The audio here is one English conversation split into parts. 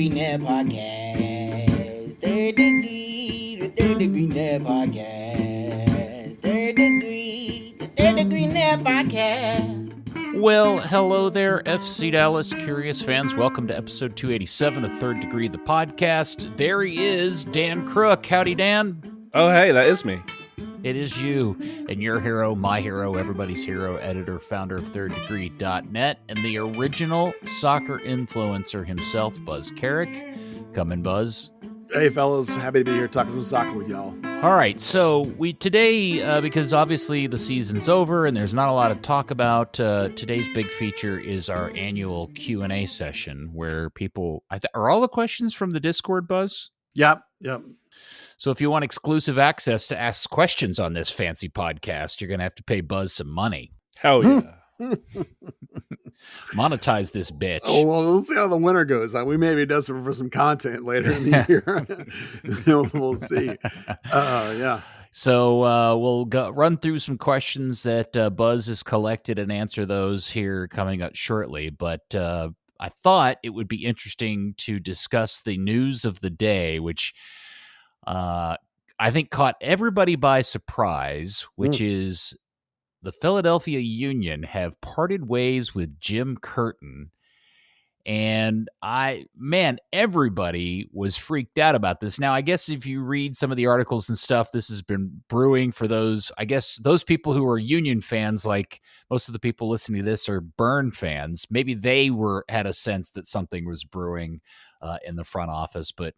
Degree Net Podcast. Third Degree, the Third Degree Net Podcast. Third Degree Net Podcast. Well, hello there, FC Dallas Curious fans. Welcome to episode 287 of Third Degree, the podcast. There he is, Dan Crook. Howdy, Dan. Oh, hey, that is me. It is you, and your hero, my hero, everybody's hero, editor, founder of thirddegree.net, and the original soccer influencer himself, Buzz Carrick. Come in, Buzz. Hey, fellas. Happy to be here talking some soccer with y'all. All right, so today, because obviously the season's over and there's not a lot to talk about, today's big feature is our annual Q&A session where people, are all the questions from the Discord, Buzz? Yep. So if you want exclusive access to ask questions on this fancy podcast, you're going to have to pay Buzz some money. Hell yeah. Monetize this bitch. Oh, well, we'll see how the winter goes. We maybe does for some content later in the year. We'll see. Yeah. So we'll run through some questions that Buzz has collected and answer those here coming up shortly. But I thought it would be interesting to discuss the news of the day, which I think caught everybody by surprise, which is the Philadelphia Union have parted ways with Jim Curtin. And everybody was freaked out about this. Now, I guess if you read some of the articles and stuff, this has been brewing for those people who are Union fans, like most of the people listening to this are Burn fans. Maybe they had a sense that something was brewing in the front office, but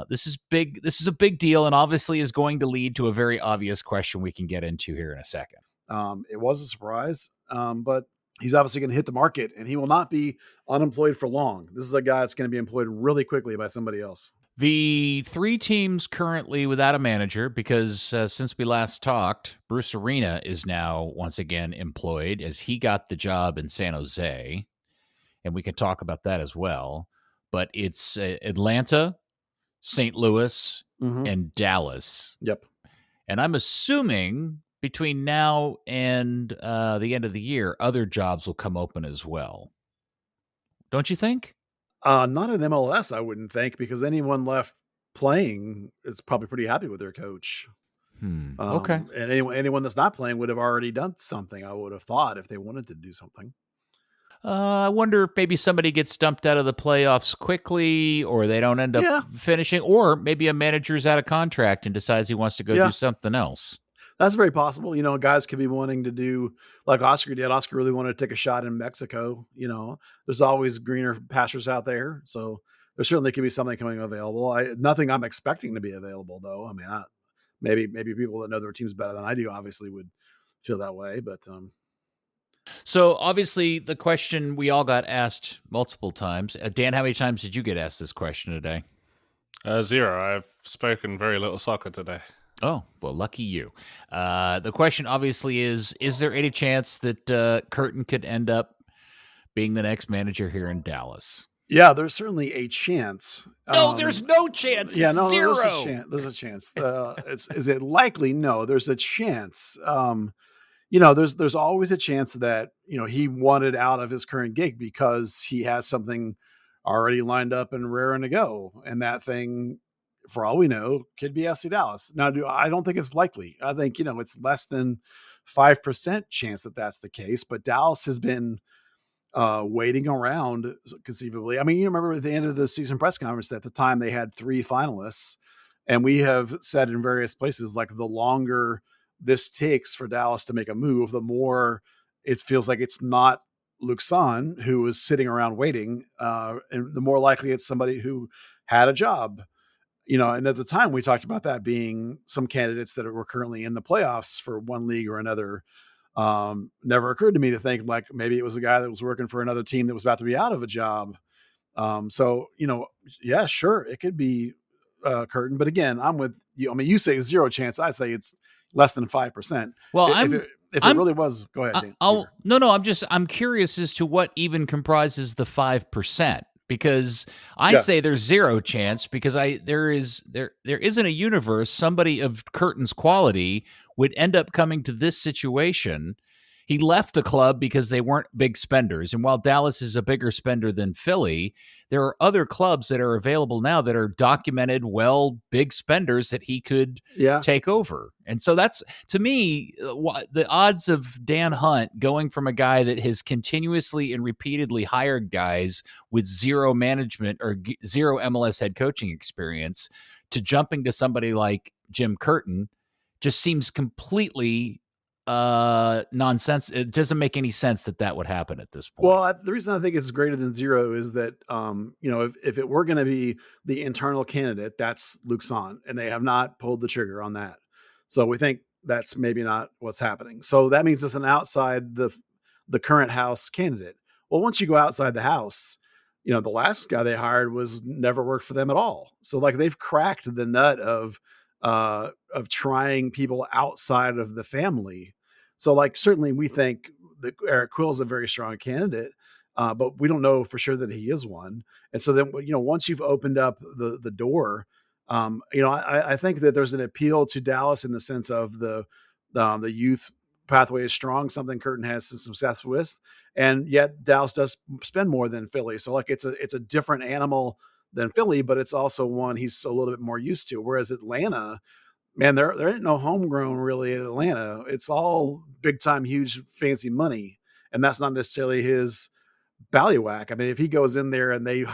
this is big. This is a big deal, and obviously is going to lead to a very obvious question we can get into here in a second. It was a surprise, but he's obviously going to hit the market, and he will not be unemployed for long. This is a guy that's going to be employed really quickly by somebody else. The three teams currently without a manager, because since we last talked, Bruce Arena is now once again employed as he got the job in San Jose, and we can talk about that as well. But it's Atlanta, St. Louis, and Dallas. Yep. And I'm assuming between now and the end of the year, other jobs will come open as well. Don't you think? Not in MLS, I wouldn't think, because anyone left playing is probably pretty happy with their coach. Okay. And anyone that's not playing would have already done something, I would have thought, if they wanted to do something. I wonder if maybe somebody gets dumped out of the playoffs quickly, or they don't end up finishing, or maybe a manager's out of contract and decides he wants to go do something else. That's very possible. Guys could be wanting to do like Oscar did. Oscar really wanted to take a shot in Mexico. There's always greener pastures out there. So there certainly could be something coming available. Nothing I'm expecting to be available, though. I mean, maybe people that know their teams better than I do obviously would feel that way. But so obviously the question we all got asked multiple times. Dan, how many times did you get asked this question today? 0. I've spoken very little soccer today. Oh, well, lucky you. The question obviously is there any chance that Curtin could end up being the next manager here in Dallas? Yeah, there's certainly a chance. No, there's no chance. Yeah, no, 0. There's a chance. Is it likely? No, there's a chance. There's always a chance that, he wanted out of his current gig because he has something already lined up and raring to go. And that thing, for all we know, could be FC Dallas. Now, I don't think it's likely. I think, it's less than 5% chance that that's the case, but Dallas has been waiting around conceivably. I mean, you remember at the end of the season press conference, at the time they had 3 finalists, and we have said in various places, like, the longer this takes for Dallas to make a move, the more it feels like it's not Luxon who is sitting around waiting, and the more likely it's somebody who had a job. And at the time we talked about that being some candidates that were currently in the playoffs for one league or another. Never occurred to me to think like maybe it was a guy that was working for another team that was about to be out of a job. So, yeah, sure. It could be Curtin, but again, I'm with you. I mean, you say 0 chance. I say it's less than 5%. Well, if it really was, go ahead. I'm curious as to what even comprises the 5%. Because I say there's 0 chance because there isn't a universe somebody of Curtin's quality would end up coming to this situation He left the club because they weren't big spenders. And while Dallas is a bigger spender than Philly, there are other clubs that are available now that are documented, big spenders that he could take over. And so that's, to me, the odds of Dan Hunt going from a guy that has continuously and repeatedly hired guys with zero management or zero MLS head coaching experience to jumping to somebody like Jim Curtin just seems completely nonsense. It doesn't make any sense that would happen at this point. Well, the reason I think it's greater than zero is that, if it were going to be the internal candidate, that's Luke Son, and they have not pulled the trigger on that. So we think that's maybe not what's happening. So that means it's an outside the current house candidate. Well, once you go outside the house, the last guy they hired never worked for them at all. So like they've cracked the nut of trying people outside of the family. So like, certainly we think that Eric Quill is a very strong candidate, but we don't know for sure that he is one. And so then, once you've opened up the door, I think that there's an appeal to Dallas in the sense of the youth pathway is strong, something Curtin has some success with, and yet Dallas does spend more than Philly. So like it's a different animal than Philly, but it's also one he's a little bit more used to. Whereas Atlanta, man, there ain't no homegrown really in Atlanta. It's all big time, huge, fancy money. And that's not necessarily his ballywhack. I mean, if he goes in there and they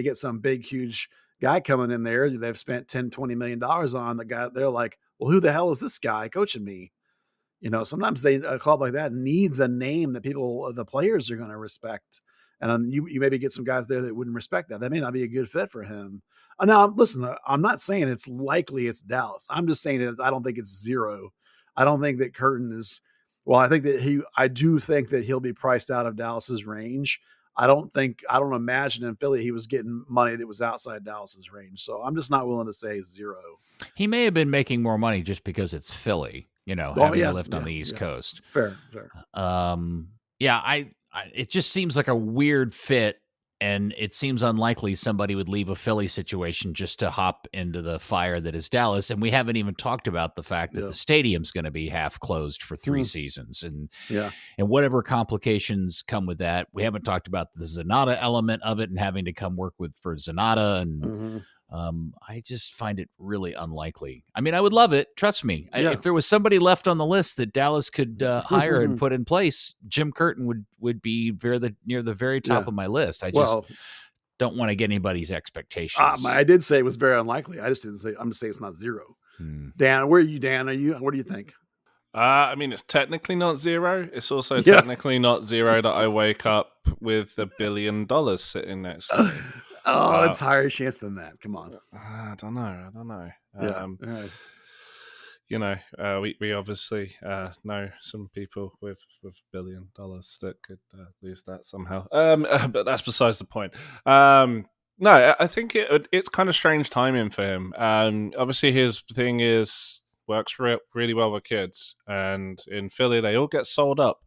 get some big, huge guy coming in there, they've spent $10-20 million on the guy. They're like, well, who the hell is this guy coaching me? Sometimes a club like that needs a name that the players are going to respect. And you maybe get some guys there that wouldn't respect that. That may not be a good fit for him. Now, listen, I'm not saying it's likely it's Dallas. I'm just saying that I don't think it's zero. I don't think that Curtin is. Well, I do think that he'll be priced out of Dallas's range. I don't imagine in Philly he was getting money that was outside Dallas's range. So I'm just not willing to say zero. He may have been making more money just because it's Philly, having to lift on the East Coast. Fair. It just seems like a weird fit, and it seems unlikely somebody would leave a Philly situation just to hop into the fire that is Dallas. And we haven't even talked about the fact that the stadium's going to be half closed for 3 seasons, and whatever complications come with that. We haven't talked about the Zanata element of it and having to come work for Zanata, and I just find it really unlikely. I mean, I would love it. Trust me. If there was somebody left on the list that Dallas could hire and put in place, Jim Curtin would be near the very top of my list. I just don't want to get anybody's expectations. I did say it was very unlikely. I just didn't say. I'm just saying it's not zero. Dan, where are you? Dan, what do you think? I mean, it's technically not zero. It's also technically not zero that I wake up with $1 billion sitting next to me. It's higher chance than that. Come on. I don't know. Right. We obviously know some people with $1 billion that could lose that somehow. But that's besides the point. No, I think it's kind of strange timing for him. Obviously, his thing works really well with kids, and in Philly, they all get sold up.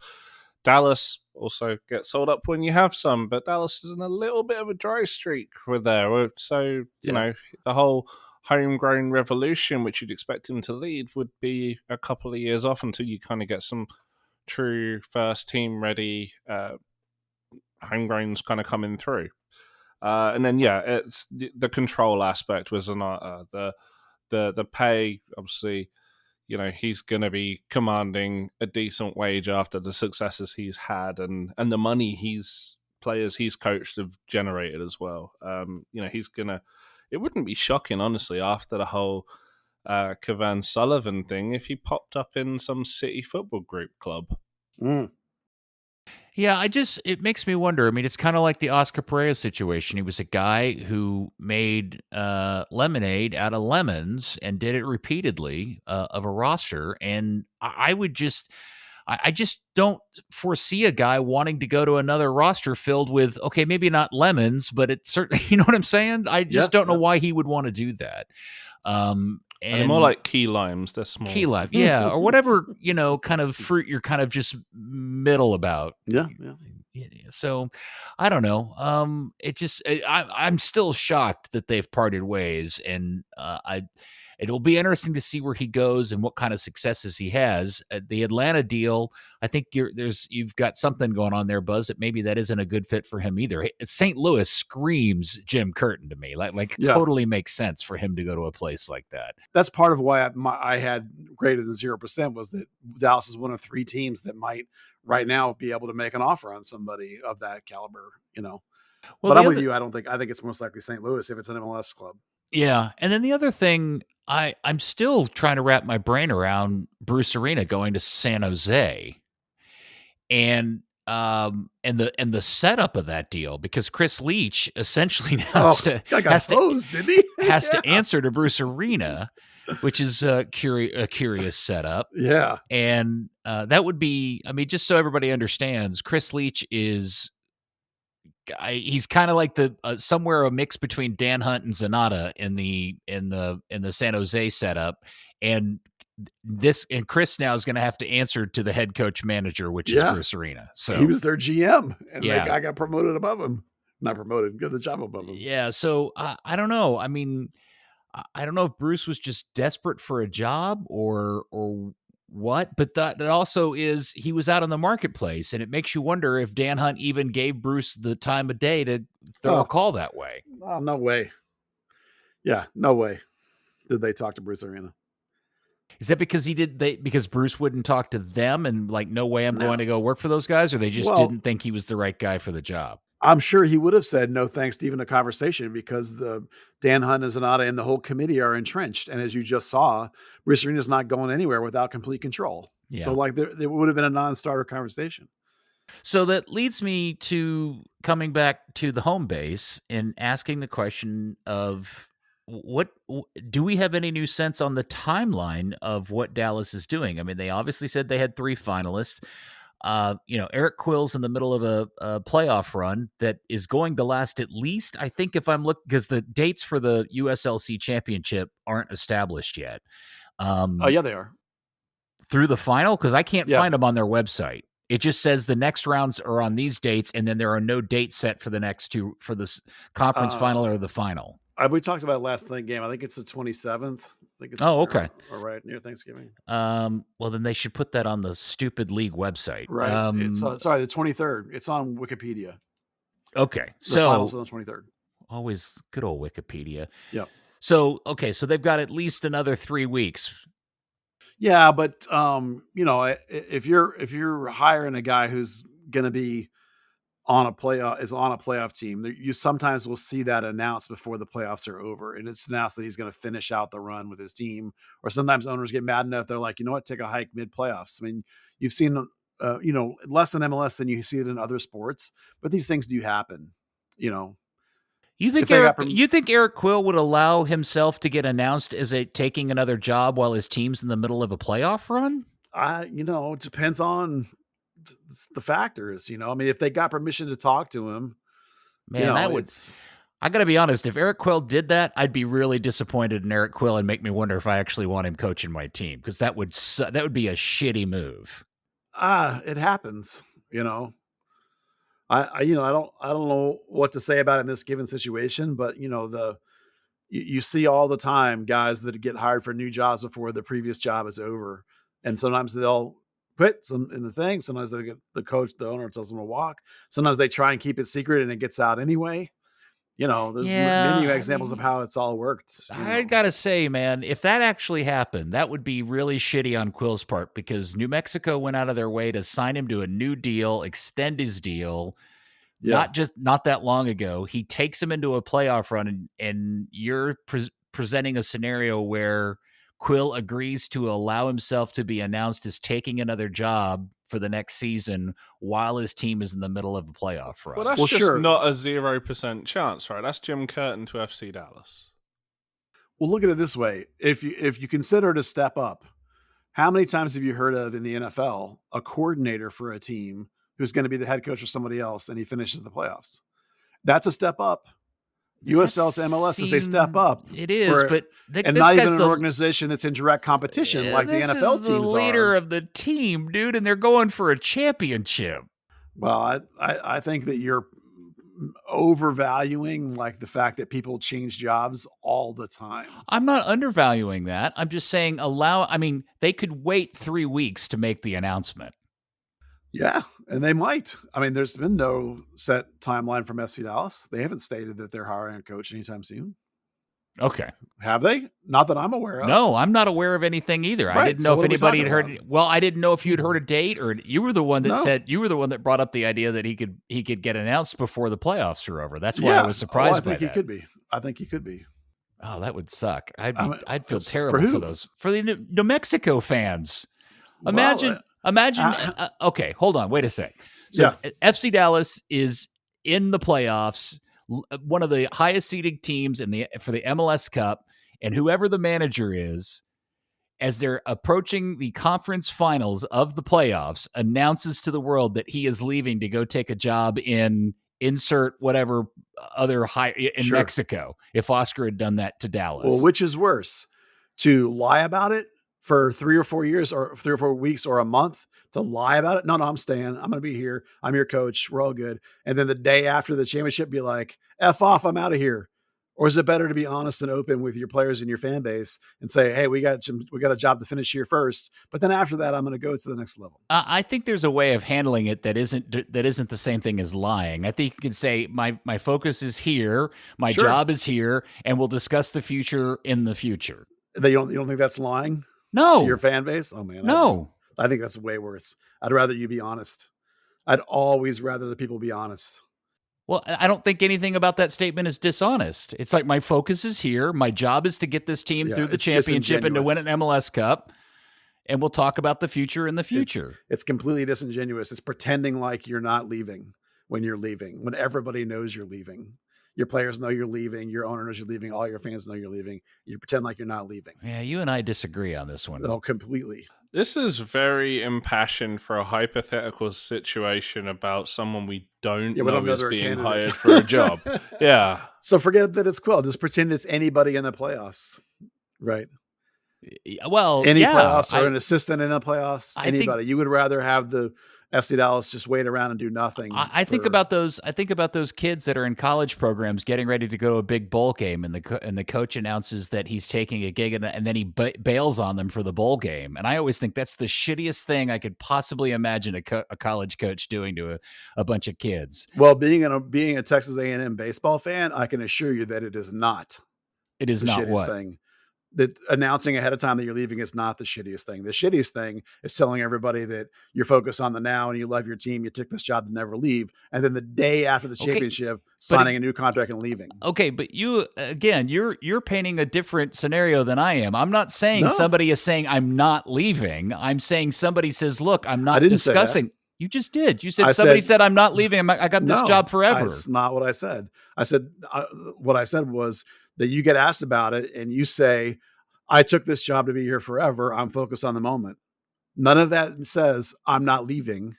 Dallas also gets sold up when you have some, but Dallas is in a little bit of a dry streak with there. So, the whole homegrown revolution, which you'd expect him to lead, would be a couple of years off until you kind of get some true first team ready homegrowns kind of coming through. And then, it's the control aspect was not the pay, obviously. He's going to be commanding a decent wage after the successes he's had and the money players he's coached have generated as well. He's going to, it wouldn't be shocking, honestly, after the whole Cavan Sullivan thing, if he popped up in some city football group club. Yeah, it makes me wonder. I mean, it's kind of like the Oscar Pereira situation. He was a guy who made lemonade out of lemons and did it repeatedly of a roster. And I just don't foresee a guy wanting to go to another roster filled with, okay, maybe not lemons, but it's certainly, you know what I'm saying? I just don't know why he would want to do that. And they're more like key limes. They're small. Key lime, yeah, or whatever, kind of fruit you're kind of just middle about. Yeah. So, I don't know. I'm still shocked that they've parted ways, and It'll be interesting to see where he goes and what kind of successes he has. The Atlanta deal, I think you've got something going on there, Buzz, that maybe that isn't a good fit for him either. St. Louis screams Jim Curtin to me, like totally makes sense for him to go to a place like that. That's part of why I had greater than 0% was that Dallas is one of 3 teams that might right now be able to make an offer on somebody of that caliber, Well, but I'm with you. I think it's most likely St. Louis if it's an MLS club. Yeah. And then the other thing, I'm still trying to wrap my brain around Bruce Arena going to San Jose. And the setup of that deal, because Chris Leach essentially now has to answer to Bruce Arena, which is a curious setup. Yeah. And that would be, just so everybody understands, Chris Leach is he's kind of like the somewhere a mix between Dan Hunt and Zanata in the San Jose setup, and Chris now is going to have to answer to the head coach manager, which is Bruce Arena. So he was their GM, and I got promoted above him. Not promoted, got the job above him. Yeah. So I don't know. I don't know if Bruce was just desperate for a job or what, but that also is he was out on the marketplace, and it makes you wonder if Dan Hunt even gave Bruce the time of day to throw a call that way. Oh, no way. Yeah, no way did they talk to Bruce Arena. Is that because because Bruce wouldn't talk to them and like, no way I'm going to go work for those guys, or they just didn't think he was the right guy for the job? I'm sure he would have said no thanks to even a conversation, because the Dan Hunt and Zanata and the whole committee are entrenched. And as you just saw, Bruce Arena's not going anywhere without complete control. Yeah. So like there would have been a non-starter conversation. So that leads me to coming back to the home base and asking the question of what do we have any new sense on the timeline of what Dallas is doing? They obviously said they had 3 finalists. Eric Quill's in the middle of a playoff run that is going to last at least, I think, if I'm looking, because the dates for the USLC championship aren't established yet. Yeah, they are. Through the final? Because I can't find them on their website. It just says the next rounds are on these dates, and then there are no dates set for the next 2 for this conference final or the final. We talked about it last night game. I think it's the 27th. I think it's okay. All right, near Thanksgiving. Well, then they should put that on the stupid league website. Right. It's sorry, the 23rd. It's on Wikipedia. Okay. The finals on the 23rd. Always good old Wikipedia. Yeah. So, okay, so they've got at least another 3 weeks. Yeah, but if you're hiring a guy who's going to be on a playoff team, you sometimes will see that announced before the playoffs are over, and it's announced that he's going to finish out the run with his team. Or sometimes owners get mad enough, they're like, you know what, take a hike mid playoffs. You've seen less in MLS than you see it in other sports, but these things do happen. You think Eric Quill would allow himself to get announced as taking another job while his team's in the middle of a playoff run? It depends on the factors. If they got permission to talk to him, man, I got to be honest. If Eric Quill did that, I'd be really disappointed in Eric Quill and make me wonder if I actually want him coaching my team, because that would be a shitty move. It happens. I don't know what to say about it in this given situation, but you see all the time guys that get hired for new jobs before the previous job is over, and sometimes they'll put some in the thing. Sometimes they get the owner tells them to walk. Sometimes they try and keep it secret and it gets out anyway. There's many examples of how it's all worked. I gotta say, man, if that actually happened, that would be really shitty on Quill's part, because New Mexico went out of their way to sign him to a new deal, extend his deal. Yeah. Not that long ago. He takes him into a playoff run, and you're presenting a scenario where Quill agrees to allow himself to be announced as taking another job for the next season while his team is in the middle of a playoff run. Well, that's not a 0% chance, right? That's Jim Curtin to FC Dallas. Well, look at it this way. If you consider it a step up, how many times have you heard of in the NFL a coordinator for a team who's going to be the head coach or somebody else, and he finishes the playoffs? That's a step up. USL to MLS is a step up. It is, and not even an organization that's in direct competition like the NFL teams are. The leader of the team, dude, and they're going for a championship. Well, I think that overvaluing like the fact that people change jobs all the time. I'm not undervaluing that. I'm just saying they could wait 3 weeks to make the announcement. Yeah, and they might. I mean, there's been no set timeline from SC Dallas. They haven't stated that they're hiring a coach anytime soon. Okay. Have they? Not that I'm aware of. No, I'm not aware of anything either. Right, I didn't know so if what are we anybody had talking heard. about? Well, I didn't know if you'd heard a date, or you were the one that No. you were the one that brought up the idea that he could get announced before the playoffs are over. That's why I was surprised by that. I think he could be. I think he could be. Oh, that would suck. I'd feel for terrible who? for the New Mexico fans. Well, Imagine. Okay, hold on. Wait a sec. So FC Dallas is in the playoffs, one of the highest seeded teams for the MLS Cup, and whoever the manager is, as they're approaching the conference finals of the playoffs, announces to the world that he is leaving to go take a job in insert whatever other in Mexico. If Oscar had done that to Dallas, well, which is worse, to lie about it for 3 or 4 years or 3 or 4 weeks or a month, to lie about it? No, I'm staying. I'm going to be here. I'm your coach. We're all good. And then the day after the championship, be like, F off, I'm out of here. Or is it better to be honest and open with your players and your fan base and say, hey, we got a job to finish here first, but then after that, I'm going to go to the next level? I think there's a way of handling it that isn't the same thing as lying. I think you can say my focus is here, my job is here, and we'll discuss the future in the future. You don't think that's lying? No. To your fan base? Oh man. No. I think that's way worse. I'd rather you be honest. I'd always rather the people be honest. Well, I don't think anything about that statement is dishonest. It's like, my focus is here. My job is to get this team through the championship and to win an MLS Cup. And we'll talk about the future in the future. It's completely disingenuous. It's pretending like you're not leaving when you're leaving, when everybody knows you're leaving. Your players know you're leaving. Your owner knows you're leaving. All your fans know you're leaving. You pretend like you're not leaving. Yeah, you and I disagree on this one. Oh, completely. This is very impassioned for a hypothetical situation about someone we don't know is being hired for a job. Yeah. So forget that it's Quill. Just pretend it's anybody in the playoffs. Right. Well, any playoffs or an assistant in the playoffs. Anybody. You would rather have the FC Dallas just wait around and do nothing. I think about those kids that are in college programs getting ready to go to a big bowl game, and the coach announces that he's taking a gig, and then he bails on them for the bowl game. And I always think that's the shittiest thing I could possibly imagine a college coach doing to a bunch of kids. Well, being a Texas A&M baseball fan, I can assure you that it is not. It is not shittiest thing. That announcing ahead of time that you're leaving is not the shittiest thing. The shittiest thing is telling everybody that you're focused on the now and you love your team. You took this job to never leave. And then the day after the championship, signing a new contract and leaving. Okay. But you, again, you're painting a different scenario than I am. I'm not saying somebody is saying I'm not leaving. I'm saying somebody says, look, I'm not discussing. You just did. You said somebody said I'm not leaving. I got this job forever. That's not what I said. What I said was that you get asked about it and you say, I took this job to be here forever. I'm focused on the moment. None of that says I'm not leaving.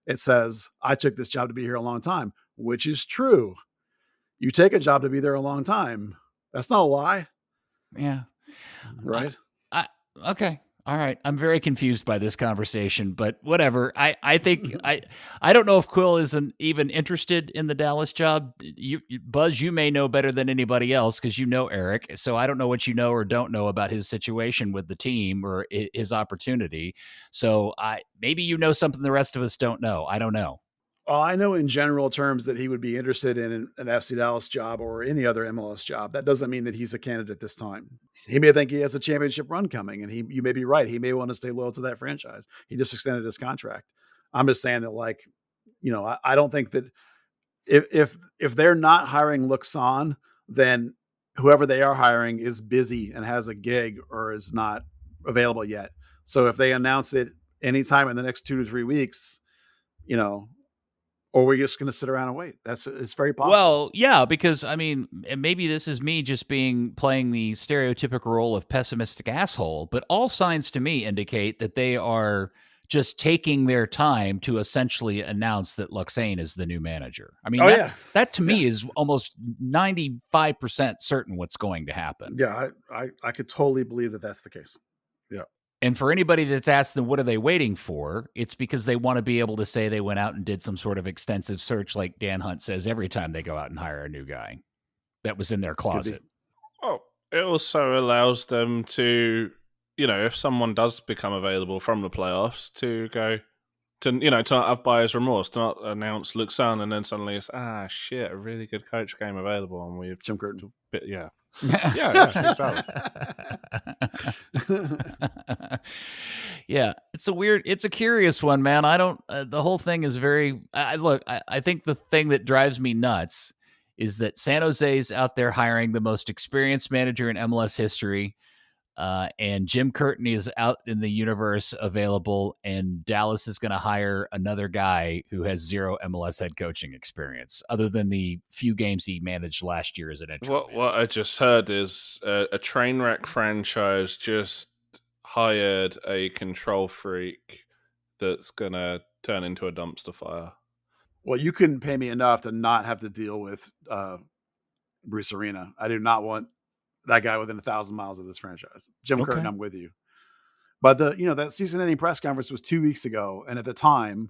It says I took this job to be here a long time, which is true. You take a job to be there a long time. That's not a lie. Yeah. Right. Okay. All right. I'm very confused by this conversation, but whatever. I think I don't know if Quill isn't even interested in the Dallas job. Buzz, you may know better than anybody else because you know Eric. So I don't know what you know or don't know about his situation with the team or his opportunity. So maybe you know something the rest of us don't know. I don't know. Well, I know in general terms that he would be interested in an FC Dallas job or any other MLS job. That doesn't mean that he's a candidate this time. He may think he has a championship run coming, and you may be right. He may want to stay loyal to that franchise. He just extended his contract. I'm just saying that, I don't think that if they're not hiring Luxon, then whoever they are hiring is busy and has a gig or is not available yet. So if they announce it anytime in the next 2 to 3 weeks, or we're just going to sit around and wait. It's very possible. Well, yeah, because maybe this is me just playing the stereotypical role of pessimistic asshole, but all signs to me indicate that they are just taking their time to essentially announce that Luxane is the new manager. That to me is almost 95% certain what's going to happen. Yeah, I could totally believe that that's the case. Yeah. And for anybody that's asked them, what are they waiting for? It's because they want to be able to say they went out and did some sort of extensive search, like Dan Hunt says every time they go out and hire a new guy that was in their closet. Oh, it also allows them to, if someone does become available from the playoffs, to go to not have buyer's remorse, to not announce Luxan and then suddenly it's shit, a really good coach came available and we've Jim Curtin. Yeah, exactly. Yeah, it's a curious one, man. I don't. The whole thing is very. I think the thing that drives me nuts is that San Jose's out there hiring the most experienced manager in MLS history. And Jim Curtin is out in the universe available, and Dallas is going to hire another guy who has zero MLS head coaching experience, other than the few games he managed last year as an interim. What I just heard is a train wreck franchise just hired a control freak that's going to turn into a dumpster fire. Well, you couldn't pay me enough to not have to deal with Bruce Arena. I do not want that guy within 1,000 miles of this franchise. Jim Curtin, I'm with you. But that season-ending press conference was 2 weeks ago, and at the time,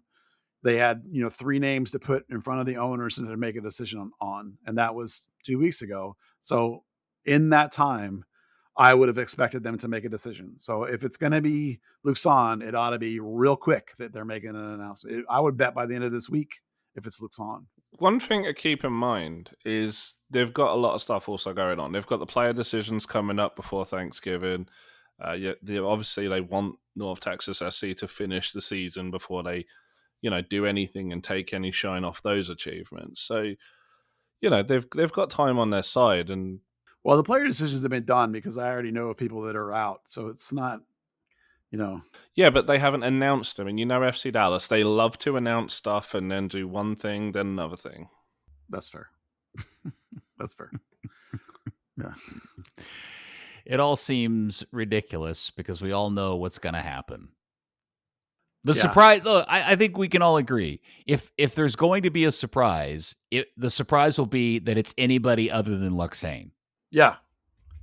they had 3 names to put in front of the owners and to make a decision on, and that was 2 weeks ago. So in that time, I would have expected them to make a decision. So if it's going to be Luxan, it ought to be real quick that they're making an announcement. I would bet by the end of this week if it's Luxan. One thing to keep in mind is they've got a lot of stuff also going on. They've got the player decisions coming up before Thanksgiving. Obviously, they want North Texas SC to finish the season before they, do anything and take any shine off those achievements. So, they've got time on their side. And well, the player decisions have been done because I already know of people that are out. So it's not, Yeah, but they haven't announced them. And FC Dallas, they love to announce stuff and then do one thing, then another thing. That's fair. That's fair. Yeah. It all seems ridiculous because we all know what's going to happen. The surprise, look, I think we can all agree. If there's going to be a surprise, the surprise will be that it's anybody other than Luxane. Yeah,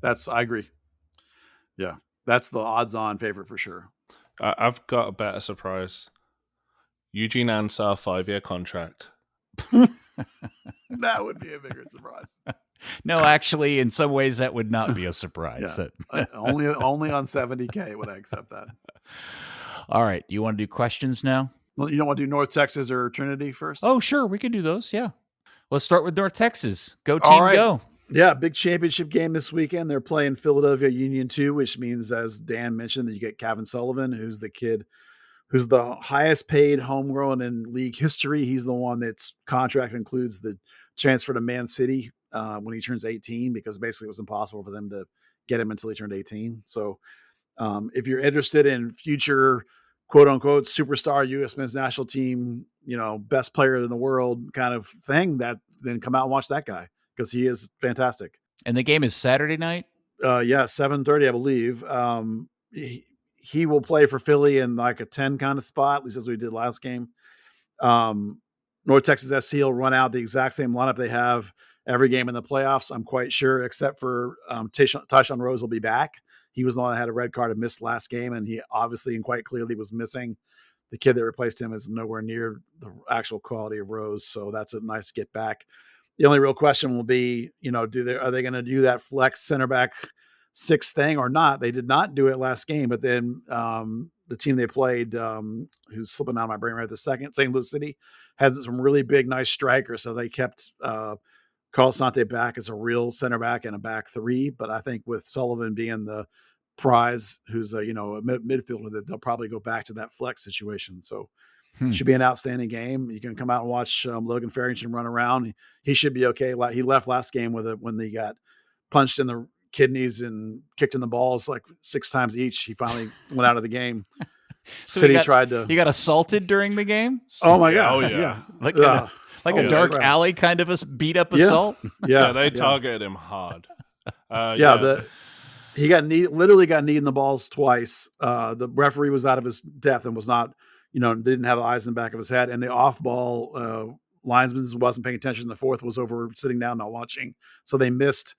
I agree. Yeah, that's the odds-on favorite for sure. I've got a better surprise. Eugene Ansah 5-year contract. That would be a bigger surprise. No, actually, in some ways, that would not be a surprise. Yeah. only on 70K would I accept that. All right. You want to do questions now? Well, you don't want to do North Texas or Trinity first? Oh, sure. We can do those. Yeah. Let's start with North Texas. Go team, go. Yeah, big championship game this weekend. They're playing Philadelphia Union 2, which means, as Dan mentioned, that you get Kevin Sullivan, who's the kid who's the highest paid homegrown in league history. He's the one that's contract includes the transfer to Man City when he turns 18, because basically it was impossible for them to get him until he turned 18. So if you're interested in future quote unquote superstar U.S. men's national team, best player in the world kind of thing, then come out and watch that guy because he is fantastic. And the game is Saturday night? 7:30, I believe. He will play for Philly in like a 10 kind of spot, at least as we did last game. North Texas SC will run out the exact same lineup they have every game in the playoffs, I'm quite sure, except for Tyshawn Rose will be back. He was the one that had a red card and missed last game, and he obviously and quite clearly was missing. The kid that replaced him is nowhere near the actual quality of Rose, so that's a nice get back. The only real question will be, are they going to do that flex center back 6 thing or not? They did not do it last game, but then the team they played, who's slipping out of my brain right this second, St. Louis City, had some really big, nice strikers, so they kept Carl Sante back as a real center back and a back 3. But I think with Sullivan being the prize, who's a midfielder, that they'll probably go back to that flex situation. So it should be an outstanding game. You can come out and watch Logan Farrington run around. He should be okay. He left last game when they got punched in the kidneys and kicked in the balls like 6 times each. He finally went out of the game. So City he got assaulted during the game? Oh my God. Oh yeah. Like a dark alley kind of a beat up assault? Yeah, they targeted him hard. He literally got kneed in the balls twice. The referee was out of his depth and was not, didn't have the eyes in the back of his head. And the off ball linesman wasn't paying attention. The fourth was over sitting down, not watching. So they missed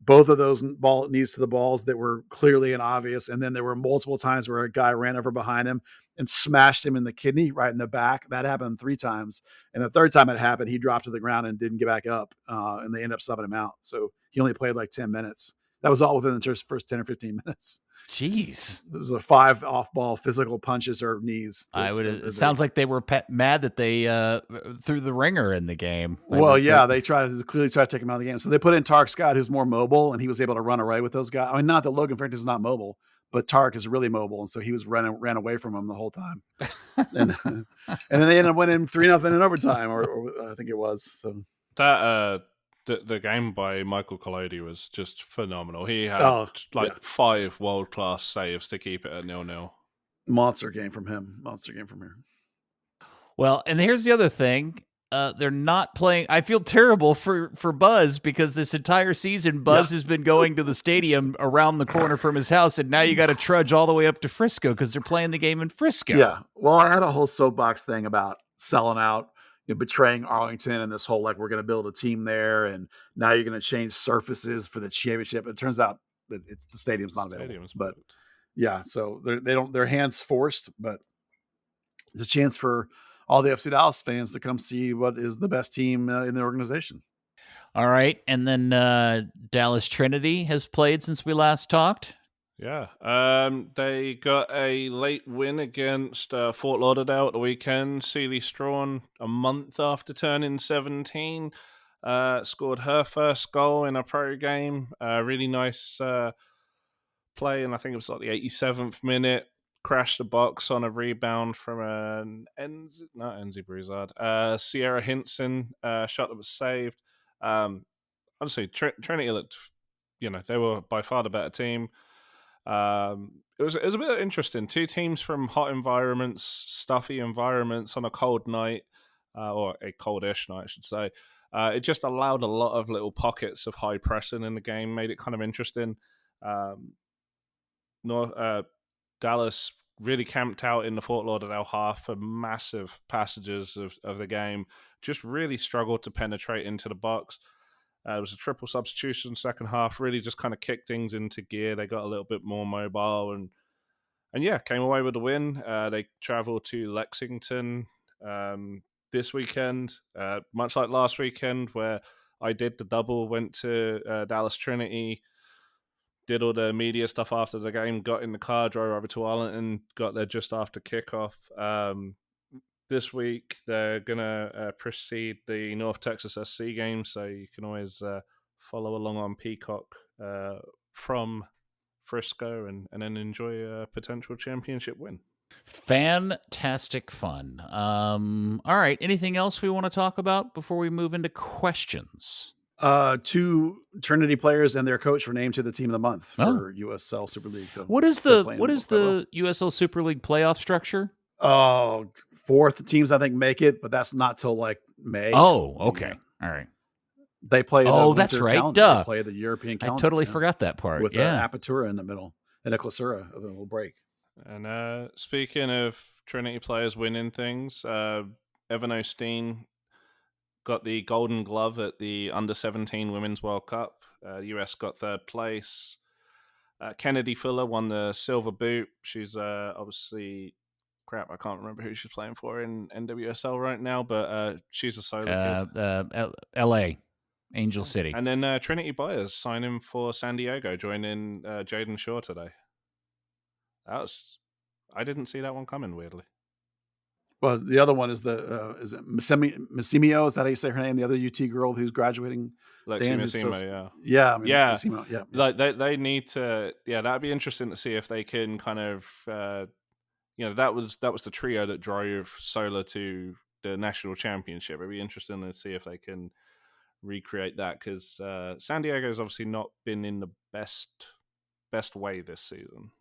both of those knees to the balls that were clearly and obvious. And then there were multiple times where a guy ran over behind him and smashed him in the kidney right in the back. That happened 3 times. And the third time it happened, he dropped to the ground and didn't get back up. And they ended up subbing him out. So he only played like 10 minutes. That was all within the first 10 or 15 minutes. Jeez. It was a 5 off-ball physical punches or knees. It sounds like they were mad that they threw the ringer in the game. They clearly tried to take him out of the game. So they put in Tark Scott, who's more mobile, and he was able to run away with those guys. I mean, not that Logan Farrington is not mobile, but Tark is really mobile, and so he was ran away from him the whole time. and then they ended up winning 3-0 in overtime, or I think it was. So that the game by Michael Collodi was just phenomenal. He had 5 world-class saves to keep it at 0-0. Monster game from him. Monster game from here. Well, and here's the other thing. They're not playing. I feel terrible for Buzz because this entire season, Buzz has been going to the stadium around the corner from his house, and now you got to trudge all the way up to Frisco because they're playing the game in Frisco. Yeah. Well, I had a whole soapbox thing about selling out, betraying Arlington, and this whole we're going to build a team there, and now you're going to change surfaces for the championship. It turns out that the stadium's not available. But yeah, so their hands forced, but it's a chance for all the FC Dallas fans to come see what is the best team in the organization. All right. And then Dallas Trinity has played since we last talked. Yeah. They got a late win against Fort Lauderdale at the weekend. Celie Strawn, a month after turning 17, scored her first goal in a pro game. Really nice play, and I think it was the 87th minute. Crashed the box on a rebound from Enzi Broussard. Sierra Hinson, shot that was saved. Honestly, Trinity looked, they were by far the better team. It was a bit interesting. 2 teams from hot environments, stuffy environments on a cold night, or a coldish night, I should say. It just allowed a lot of little pockets of high pressing in the game, made it kind of interesting. Dallas really camped out in the Fort Lauderdale half for massive passages of the game. Just really struggled to penetrate into the box. It was a triple substitution second half, really just kind of kicked things into gear. They got a little bit more mobile and came away with the win. They traveled to Lexington this weekend, much like last weekend where I did the double, went to Dallas Trinity, did all the media stuff after the game, got in the car, drove over to Arlington, got there just after kickoff. This week, they're going to precede the North Texas SC game, so you can always follow along on Peacock from Frisco and then enjoy a potential championship win. Fantastic fun. All right, anything else we want to talk about before we move into questions? 2 Trinity players and their coach were named to the team of the month for USL Super League. So what is the USL Super League playoff structure? 4th teams I think make it, but that's not till May. Oh, okay. All right. They play. That's right. Calendar. Duh. They play the European calendar. I totally forgot that part. With Apertura in the middle and a Clausura, a little break. And speaking of Trinity players winning things, Evan Osteen got the Golden Glove at the Under-17 Women's World Cup. US got 3rd place. Kennedy Fuller won the Silver Boot. She's obviously... Crap, I can't remember who she's playing for in NWSL right now, but she's a solo kid. L.A., Angel City. And then Trinity Byers signing for San Diego, joining Jaden Shaw today. I didn't see that one coming, weirdly. Well, the other one is is it Massimio? Is that how you say her name? The other UT girl who's graduating? Lexi Massimo, yeah. Massimo, yeah. Like they need to, that'd be interesting to see if they can kind of, that was the trio that drove Solar to the national championship. It'd be interesting to see if they can recreate that because San Diego's obviously not been in the best way this season.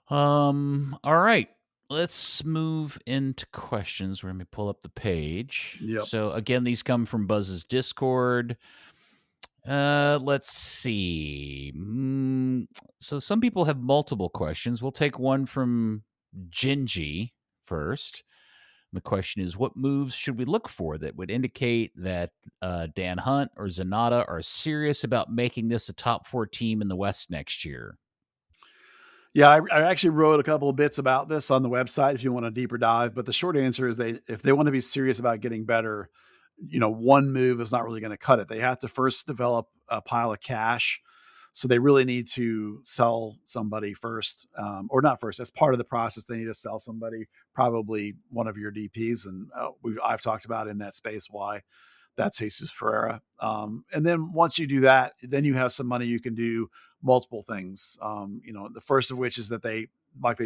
All right. Let's move into questions. Let me pull up the page. Yep. So again, these come from Buzz's Discord. Let's see. So some people have multiple questions. We'll take one from Gingy first. The question is, what moves should we look for that would indicate that Dan Hunt or Zanata are serious about making this a top 4 team in the West next year? Yeah, I actually wrote a couple of bits about this on the website if you want a deeper dive. But the short answer is if they want to be serious about getting better, one move is not really going to cut it. They have to first develop a pile of cash. So they really need to sell somebody first, or not first. As part of the process, they need to sell somebody, probably one of your DPs. And I've talked about in that space why that's Jesus Ferreira. And then once you do that, then you have some money you can do multiple things. The first of which is that they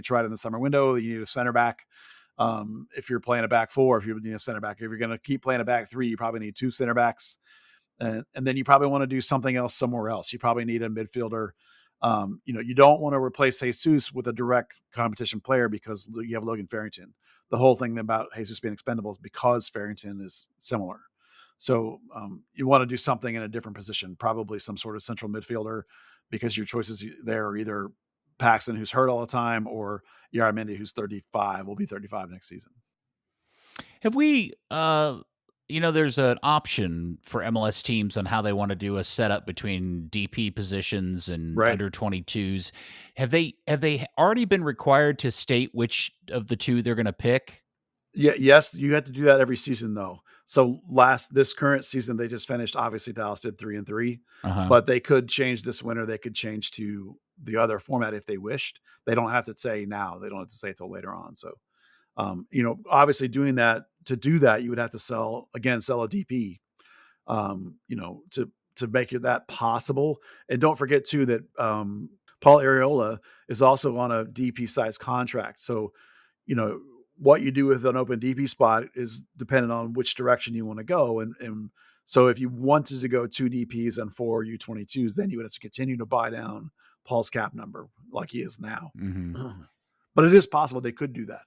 tried in the summer window, you need a center back. If you're playing a back 4, if you need a center back, if you're going to keep playing a back 3, you probably need 2 center backs. And then you probably want to do something else somewhere else. You probably need a midfielder. You don't want to replace Jesus with a direct competition player because you have Logan Farrington. The whole thing about Jesus being expendable is because Farrington is similar. So you want to do something in a different position, probably some sort of central midfielder, because your choices there are either Paxton, who's hurt all the time, or Yaramendi, who's 35, will be 35 next season. Have we, there's an option for MLS teams on how they want to do a setup between DP positions and under 22s. Have they already been required to state which of the two they're going to pick? Yeah, yes, you have to do that every season though. So this current season they just finished. Obviously, Dallas did 3-3, but they could change this winter. They could change to the other format if they wished. They don't have to say now. They don't have to say it till later on. So, obviously, doing that to do that, you would have to sell a DP. To make it that possible. And don't forget too that Paul Areola is also on a DP size contract. So, what you do with an open DP spot is dependent on which direction you want to go. And so if you wanted to go 2 DPs and 4 U22s, then you would have to continue to buy down Paul's cap number like he is now. Mm-hmm. But it is possible they could do that.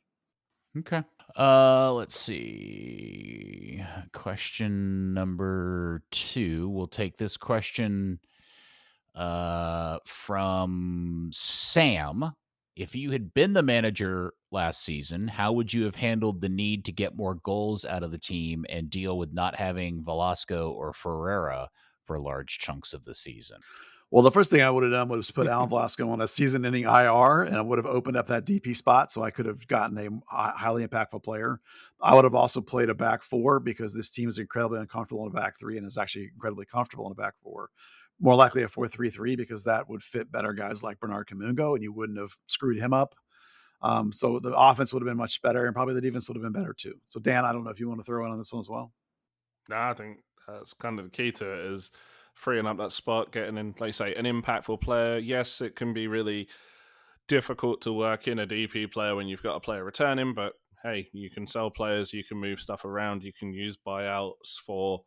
Okay. Let's see. Question number 2. We'll take this question from Sam. If you had been the manager last season, how would you have handled the need to get more goals out of the team and deal with not having Velasco or Ferreira for large chunks of the season? Well, the first thing I would have done was put Alan Velasco on a season-ending IR, and I would have opened up that DP spot so I could have gotten a highly impactful player. I would have also played a back 4 because this team is incredibly uncomfortable in a back 3 and is actually incredibly comfortable in a back 4. More likely a 4-3-3 because that would fit better guys like Bernard Kamungo, and you wouldn't have screwed him up. So the offense would have been much better, and probably the defense would have been better too. So Dan, I don't know if you want to throw in on this one as well. No, I think that's kind of the key to it is freeing up that spot, getting in, like you say, an impactful player. Yes, it can be really difficult to work in a DP player when you've got a player returning, but hey, you can sell players, you can move stuff around, you can use buyouts for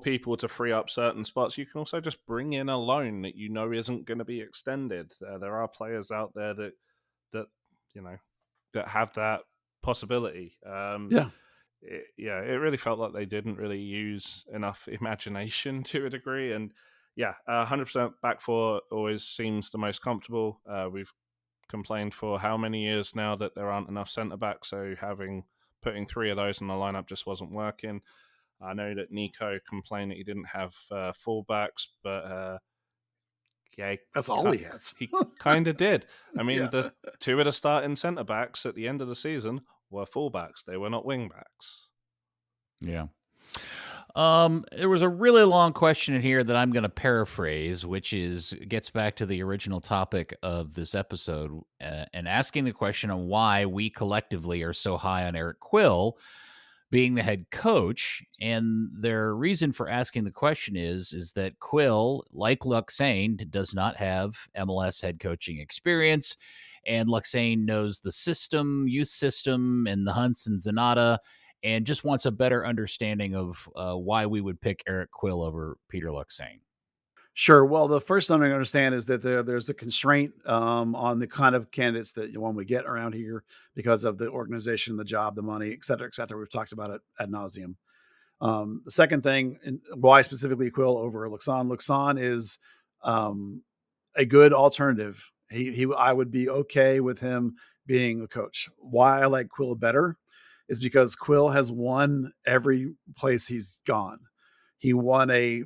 people to free up certain spots. You can also just bring in a loan that you know isn't going to be extended. There are players out there that have that possibility. It really felt like they didn't really use enough imagination to a degree. And 100% back 4 always seems the most comfortable. We've complained for how many years now that there aren't enough centre backs, so putting 3 of those in the lineup just wasn't working. I know that Nico complained that he didn't have fullbacks, but that's all he has. He kind of did. I mean, the 2 of the starting centre backs at the end of the season were fullbacks. They were not wingbacks. Yeah. There was a really long question in here that I'm going to paraphrase, which gets back to the original topic of this episode, and asking the question on why we collectively are so high on Eric Quill being the head coach. And their reason for asking the question is that Quill, like Luxane, does not have MLS head coaching experience. And Luxane knows the system, youth system, and the Hunts and Zanata, and just wants a better understanding of why we would pick Eric Quill over Peter Luxane. Sure. Well, the first thing I understand is that there's a constraint on the kind of candidates that you want to get around here because of the organization, the job, the money, et cetera, et cetera. We've talked about it ad nauseum. The second thing, and why specifically Quill over Luxon? Luxon is a good alternative. I would be okay with him being a coach. Why I like Quill better is because Quill has won every place he's gone. He won a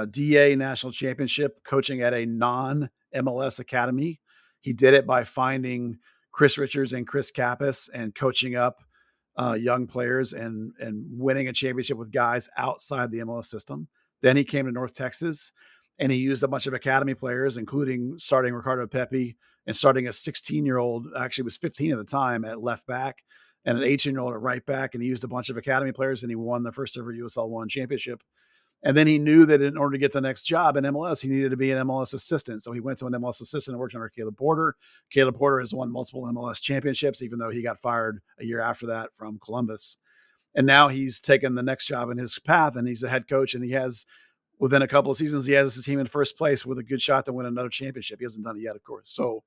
DA national championship coaching at a non-MLS academy. He did it by finding Chris Richards and Chris Kappas and coaching up young players and winning a championship with guys outside the MLS system. Then he came to North Texas and he used a bunch of academy players, including starting Ricardo Pepi and starting a 16-year-old, actually was 15 at the time, at left back, and an 18-year-old at right back. And he used a bunch of academy players and he won the first ever USL One championship. And then he knew that in order to get the next job in MLS, he needed to be an MLS assistant. So he went to an MLS assistant and worked under Caleb Porter. Caleb Porter has won multiple MLS championships, even though he got fired a year after that from Columbus. And now he's taken the next job in his path, and he's the head coach. And he has, within a couple of seasons, he has his team in first place with a good shot to win another championship. He hasn't done it yet, of course. So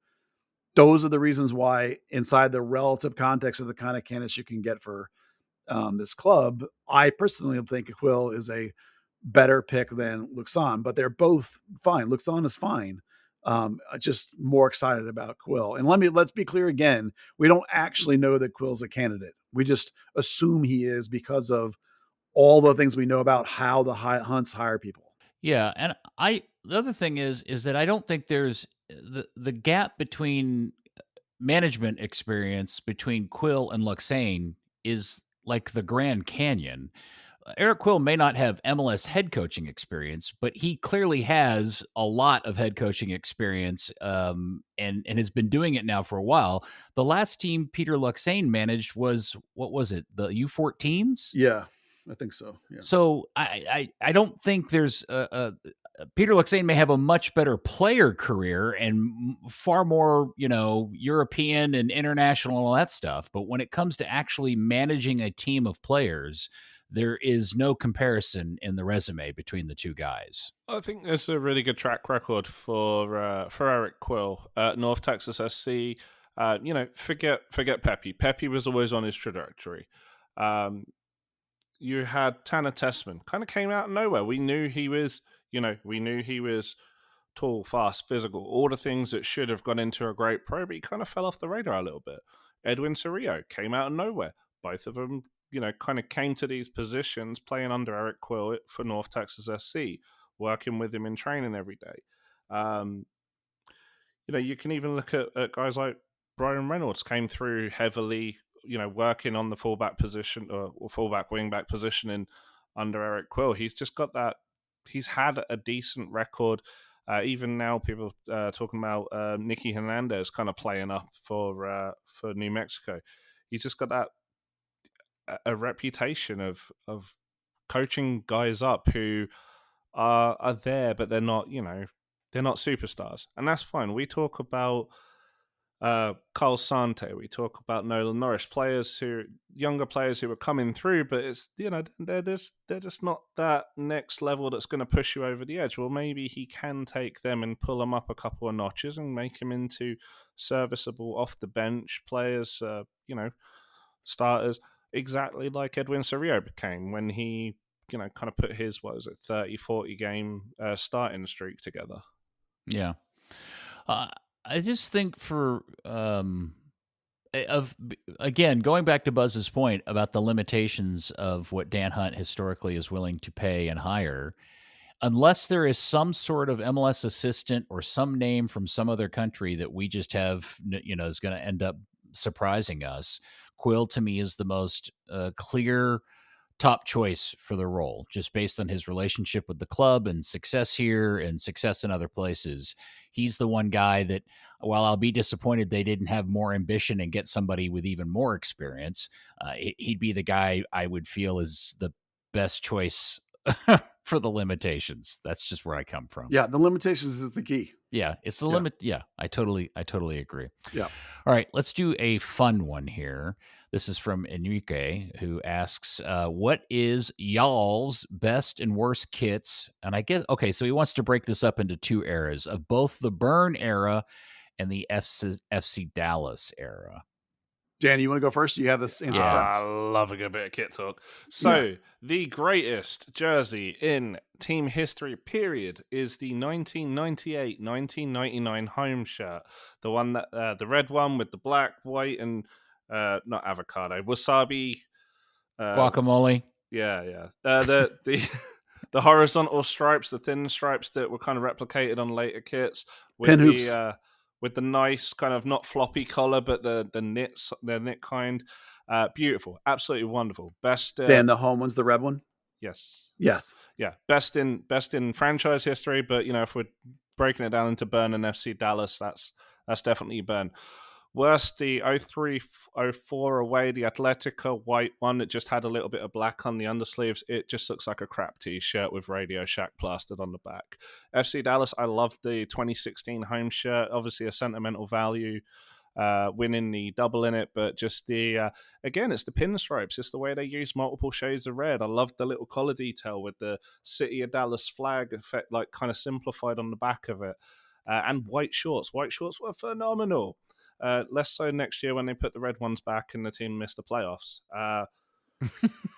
those are the reasons why, inside the relative context of the kind of candidates you can get for this club, I personally think Quill is a better pick than Luxon, but they're both fine. Luxon is fine. Just more excited about Quill. And let's be clear again. We don't actually know that Quill's a candidate. We just assume he is because of all the things we know about how the Hunts hire people. Yeah, and the other thing is that I don't think there's the gap between management experience between Quill and Luxane is like the Grand Canyon. Eric Quill may not have MLS head coaching experience, but he clearly has a lot of head coaching experience, and has been doing it now for a while. The last team Peter Luxane managed was, what was it, the U14s? Yeah, I think so. Yeah. So I don't think there's Peter Luxane may have a much better player career and far more, European and international and all that stuff. But when it comes to actually managing a team of players, there is no comparison in the resume between the two guys. I think there's a really good track record for Eric Quill at North Texas SC. Forget Peppy. Peppy was always on his trajectory. You had Tanner Tessman, kind of came out of nowhere. We knew he was tall, fast, physical, all the things that should have gone into a great pro, but he kind of fell off the radar a little bit. Edwin Cerrillo came out of nowhere. Both of them, kind of came to these positions playing under Eric Quill for North Texas SC, working with him in training every day. You can even look at guys like Brian Reynolds, came through heavily, working on the fullback position or fullback wingback position under Eric Quill. He's just got that. He's had a decent record. Even now, people talking about Nicky Hernandez kind of playing up for New Mexico. He's just got that a reputation of coaching guys up who are there, but they're not. They're not superstars, and that's fine. We talk about Carl Sante, we talk about Nolan Norris, younger players who are coming through, but it's they're just not that next level that's going to push you over the edge. Well, maybe he can take them and pull them up a couple of notches and make them into serviceable off the bench players, starters, exactly like Edwin Cerrillo became when he kind of put his 30-40 game starting streak together. Yeah. I just think again, going back to Buzz's point about the limitations of what Dan Hunt historically is willing to pay and hire, unless there is some sort of MLS assistant or some name from some other country that we just have, is going to end up surprising us, Quill to me is the most clear top choice for the role, just based on his relationship with the club and success here and success in other places. He's the one guy that, while I'll be disappointed they didn't have more ambition and get somebody with even more experience, he'd be the guy I would feel is the best choice for the limitations. That's just where I come from. Yeah, the limitations is the key. Yeah, it's the limit. Yeah, I totally agree. Yeah. All right, let's do a fun one here. This is from Enrique, who asks, what is y'all's best and worst kits? And I guess, okay, so he wants to break this up into two eras of both the Burn era and the FC Dallas era. Dan, you want to go first? Do you have this answer? Yeah, I love a good bit of kit talk. So, the greatest jersey in team history, period, is the 1998-1999 home shirt. The red one with the black, white, and not avocado, wasabi Guacamole. Yeah. The the horizontal stripes, the thin stripes that were kind of replicated on later kits Pin hoops. With the nice kind of not floppy collar, but the knit kind. Beautiful, absolutely wonderful. Best. Dan, the home one's the red one. Yes. Yeah. Best in franchise history, but if we're breaking it down into Burn and FC Dallas, that's definitely Burn. Worst, the 03-04 away, the Atletica white one that just had a little bit of black on the undersleeves. It just looks like a crap t-shirt with Radio Shack plastered on the back. FC Dallas, I loved the 2016 home shirt. Obviously a sentimental value, winning the double in it, but just the again, it's the pinstripes. It's the way they use multiple shades of red. I love the little collar detail with the City of Dallas flag effect, like kind of simplified on the back of it. And white shorts. White shorts were phenomenal. Less so next year when they put the red ones back and the team missed the playoffs.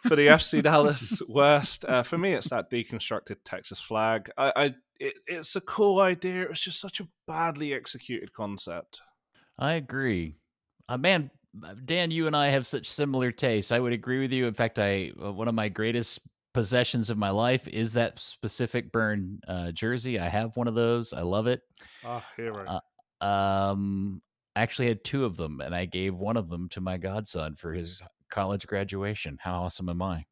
For the FC Dallas worst, for me, it's that deconstructed Texas flag. It's a cool idea. It was just such a badly executed concept. I agree. Man, Dan, you and I have such similar tastes. I would agree with you. In fact, one of my greatest possessions of my life is that specific Burn jersey. I have one of those. I love it. Oh, hero. I actually had two of them, and I gave one of them to my godson for his college graduation. How awesome am I?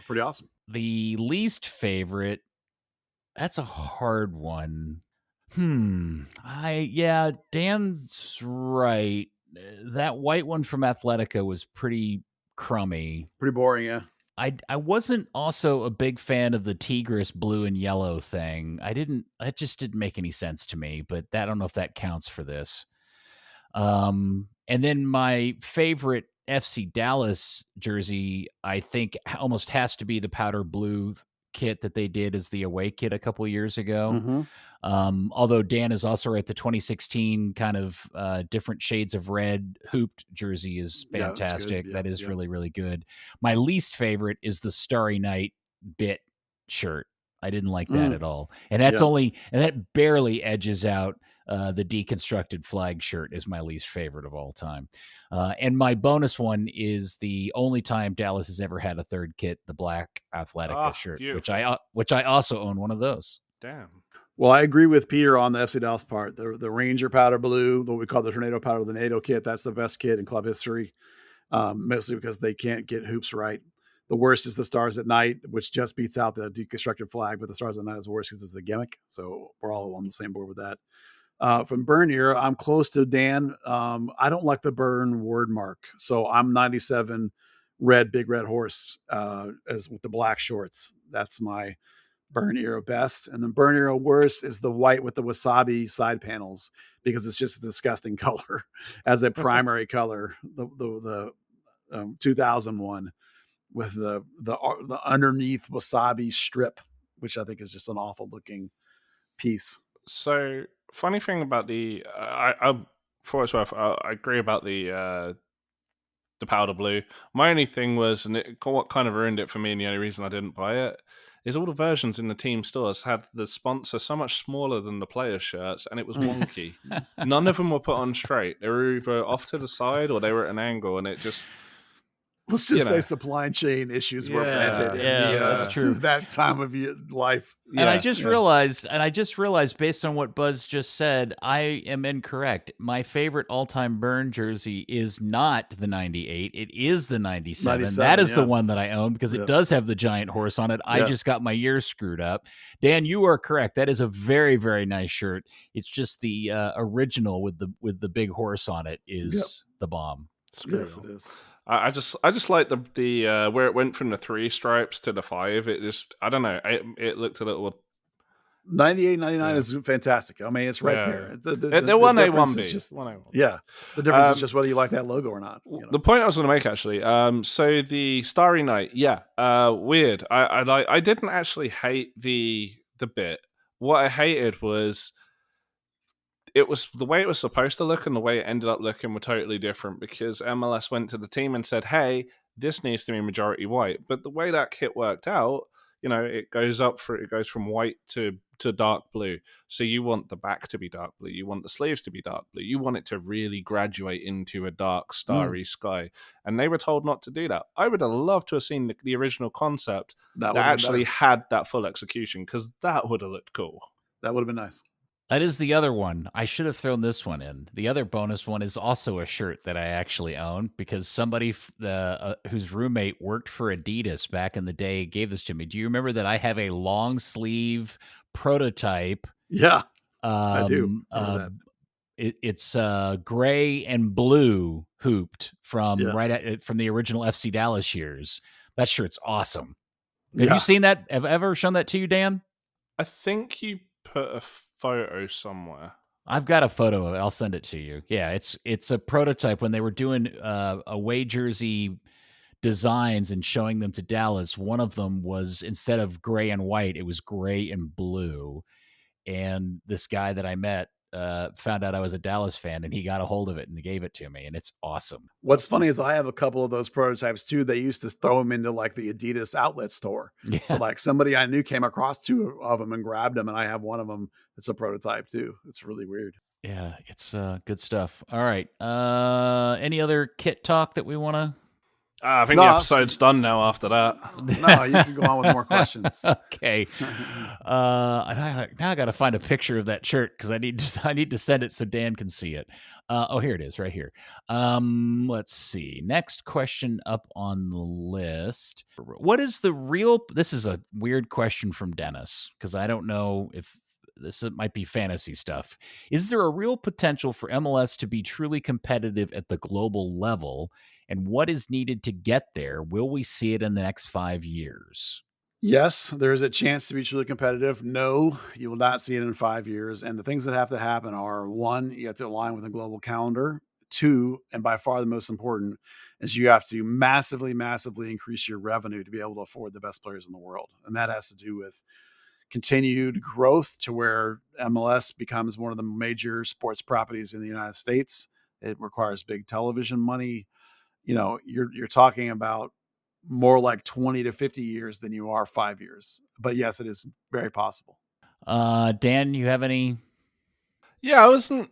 Pretty awesome. The least favorite, that's a hard one. Dan's right. That white one from Athletica was pretty crummy. Pretty boring, yeah. I wasn't also a big fan of the Tigris blue and yellow thing. That just didn't make any sense to me, but I don't know if that counts for this. And then my favorite FC Dallas jersey, I think almost has to be the powder blue kit that they did as the away kit a couple of years ago. Mm-hmm. Although Dan is also right, the 2016 kind of different shades of red hooped jersey is fantastic. That is really, really good. My least favorite is the Starry Night bit shirt. I didn't like that at all. And that's that barely edges out the deconstructed flag shirt is my least favorite of all time. And my bonus one is the only time Dallas has ever had a third kit, the black Athletica shirt, beautiful. which I also own one of those. Damn. Well, I agree with Peter on the FC Dallas part. The Ranger powder blue, what we call the Tornado powder, the NATO kit, that's the best kit in club history, mostly because they can't get hoops right. The worst is the Stars at Night, which just beats out the deconstructed flag, but the Stars at Night is worse because it's a gimmick. So we're all on the same board with that. From Burn era, I'm close to Dan. I don't like the Burn word mark. So I'm 97 red, big red horse as with the black shorts. That's my Burn era best. And then Burn era worst is the white with the wasabi side panels because it's just a disgusting color as a primary color. The 2001 with the underneath wasabi strip, which I think is just an awful looking piece. So funny thing about the for what's worth, I agree about the powder blue. My only thing was, and what kind of ruined it for me, and the only reason I didn't buy it is all the versions in the team stores had the sponsor so much smaller than the player shirts, and it was wonky. None of them were put on straight. They were either off to the side or they were at an angle, and it just. Let's just say supply chain issues were rampant. That's true. That time of your life. And I just realized based on what Buzz just said, I am incorrect. My favorite all-time Burn jersey is not the 98. It is the 97. That is the one that I own because it does have the giant horse on it. I just got my years screwed up. Dan, you are correct. That is a very, very nice shirt. It's just the original with the big horse on it is the bomb. Yes, it is. I just like the where it went from the 3 stripes to the 5. It just, I don't know. It looked a little. 98, 99 is fantastic. I mean, it's right there. The 1A, 1B. Just 1A. Yeah. The difference is just whether you like that logo or not. You know? The point I was going to make, actually. So the Starry Night, weird. I didn't actually hate the bit. What I hated was it was the way it was supposed to look and the way it ended up looking were totally different because MLS went to the team and said, hey, this needs to be majority white. But the way that kit worked out, it goes from white to dark blue. So you want the back to be dark blue, you want the sleeves to be dark blue, you want it to really graduate into a dark starry sky. And they were told not to do that. I would have loved to have seen the original concept that actually had that full execution, because that would have looked cool. That would have been nice. That is the other one. I should have thrown this one in. The other bonus one is also a shirt that I actually own, because somebody whose roommate worked for Adidas back in the day gave this to me. Do you remember that I have a long sleeve prototype? Yeah, I do. It's gray and blue hooped from from the original FC Dallas years. That shirt's awesome. Have you seen that? Have I ever shown that to you, Dan? I think you put a photo somewhere. I've got a photo of it. I'll send it to you. Yeah, it's a prototype. When they were doing away jersey designs and showing them to Dallas, one of them was, instead of gray and white, it was gray and blue. And this guy that I met found out I was a Dallas fan, and he got a hold of it and he gave it to me, and it's awesome. What's funny is I have a couple of those prototypes too. They used to throw them into like the Adidas outlet store. Yeah. So like somebody I knew came across two of them and grabbed them, and I have one of them that's a prototype too. It's really weird. Yeah, it's good stuff. All right. Any other kit talk that we want to? I think the episode's done now after that. No, you can go on with more questions. Okay. Now I got to find a picture of that shirt, because I need to send it so Dan can see it. Here it is, right here. Let's see. Next question up on the list. What is the real? This is a weird question from Dennis, because I don't know if this might be fantasy stuff. Is there a real potential for MLS to be truly competitive at the global level? And what is needed to get there? Will we see it in the next 5 years? Yes, there is a chance to be truly competitive. No, you will not see it in 5 years. And the things that have to happen are: one, you have to align with the global calendar. Two, and by far the most important, is you have to massively, massively increase your revenue to be able to afford the best players in the world. And that has to do with continued growth to where MLS becomes one of the major sports properties in the United States. It requires big television money. You're talking about more like 20 to 50 years than you are 5 years. But yes, it is very possible. Dan, you have any? Yeah, I wasn't.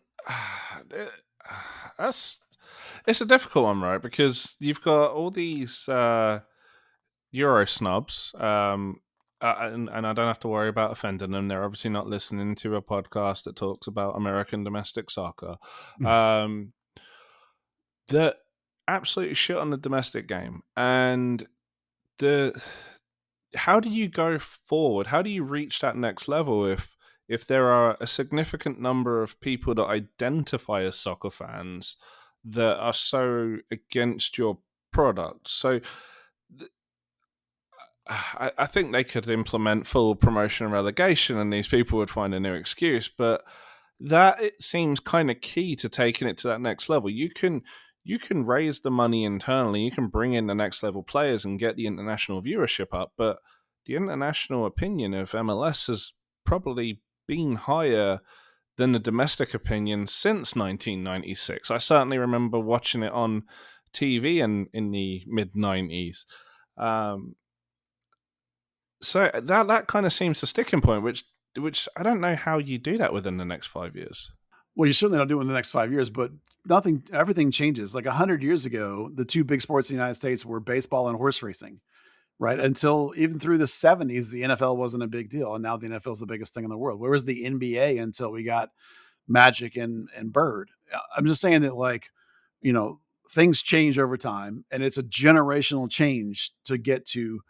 It's a difficult one, right? Because you've got all these Euro snubs, and I don't have to worry about offending them. They're obviously not listening to a podcast that talks about American domestic soccer. That absolutely shit on the domestic game. And how do you go forward? How do you reach that next level if there are a significant number of people that identify as soccer fans that are so against your product? So I think they could implement full promotion and relegation, and these people would find a new excuse. But that, it seems kind of key to taking it to that next level. You can raise the money internally, you can bring in the next level players and get the international viewership up, but the international opinion of MLS has probably been higher than the domestic opinion since 1996. I certainly remember watching it on TV in the mid-90s. So that kind of seems the sticking point, which I don't know how you do that within the next 5 years. Well, you certainly don't do it in the next 5 years, but everything changes. Like 100 years ago, the two big sports in the United States were baseball and horse racing, right? Until even through the 70s, the NFL wasn't a big deal. And now the NFL is the biggest thing in the world. Where was the NBA until we got Magic and Bird? I'm just saying that, things change over time, and it's a generational change to get to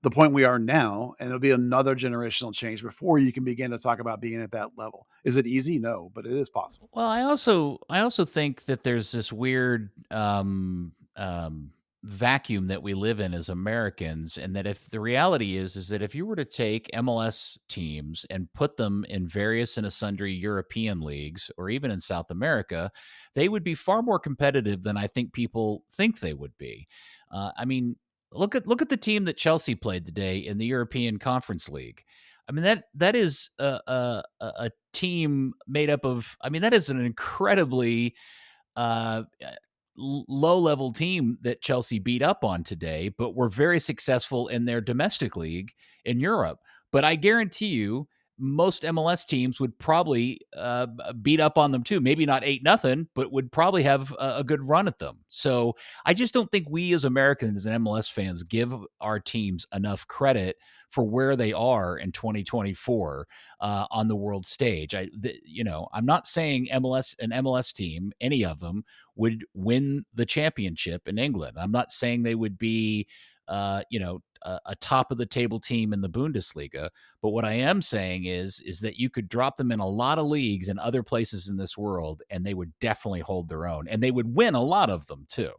the point we are now, and it'll be another generational change before you can begin to talk about being at that level. Is it easy? No, but it is possible. Well, I also think that there's this weird vacuum that we live in as Americans, and that if the reality is that if you were to take MLS teams and put them in various and sundry European leagues, or even in South America, they would be far more competitive than I think people think they would be. Look at the team that Chelsea played today in the European Conference League. I mean, that is a team made up of. I mean, that is an incredibly low-level team that Chelsea beat up on today, but were very successful in their domestic league in Europe. But I guarantee you, most MLS teams would probably beat up on them too. Maybe not 8-0, but would probably have a good run at them. So I just don't think we as Americans and MLS fans give our teams enough credit for where they are in 2024 on the world stage. I'm not saying an MLS team, any of them, would win the championship in England. I'm not saying they would be, a top of the table team in the Bundesliga. But what I am saying is that you could drop them in a lot of leagues and other places in this world, and they would definitely hold their own, and they would win a lot of them too.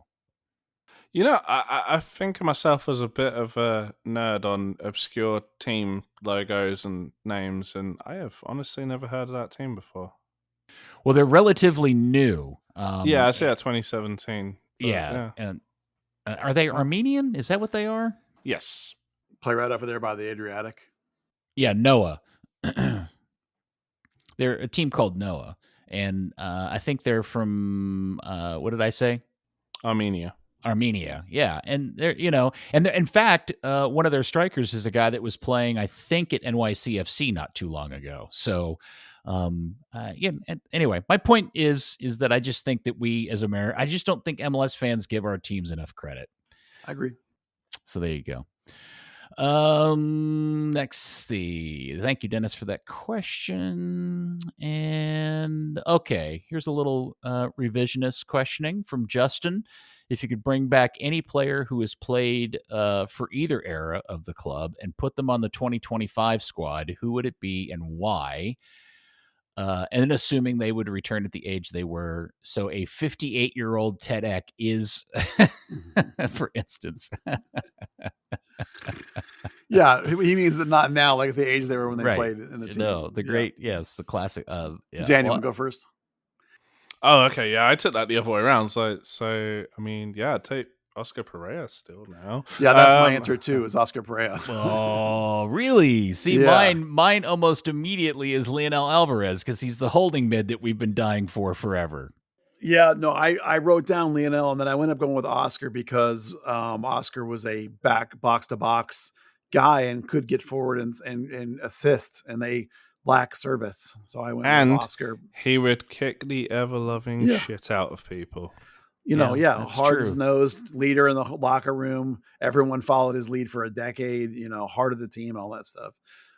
I think of myself as a bit of a nerd on obscure team logos and names, and I have honestly never heard of that team before. Well, they're relatively new. Yeah, I see that 2017. Yeah. And are they Armenian? Is that what they are? Yes. Play right over there by the Adriatic. Yeah, Noah. They're a team called Noah, and I think they're from what did I say? Armenia, yeah, and they're in fact, one of their strikers is a guy that was playing, I think, at NYCFC not too long ago. So, anyway, my point is that I just think that we as America, I just don't think MLS fans give our teams enough credit. I agree. So there you go. Thank you, Dennis, for that question. And okay, here's a little revisionist questioning from Justin. If you could bring back any player who has played for either era of the club and put them on the 2025 squad, who would it be and why? And assuming they would return at the age they were. So a 58-year-old Ted Eck is, for instance. Yeah, he means that not now, like the age they were when they played in the team. No, the great, yes, the classic. Yeah. Daniel, go first. Oh, okay. Yeah, I took that the other way around. So I mean, yeah, I'd take Oscar Pereira still now. Yeah, that's my answer too, is Oscar Pereira. Oh, really? See, mine almost immediately is Leonel Alvarez, because he's the holding mid that we've been dying for forever. Yeah, no, I wrote down Leonel, and then I went up going with Oscar because Oscar was a back box to box guy and could get forward and assist, and they lack service. So I went with Oscar. He would kick the ever-loving shit out of people. Hard-nosed leader in the locker room. Everyone followed his lead for a decade, heart of the team, all that stuff.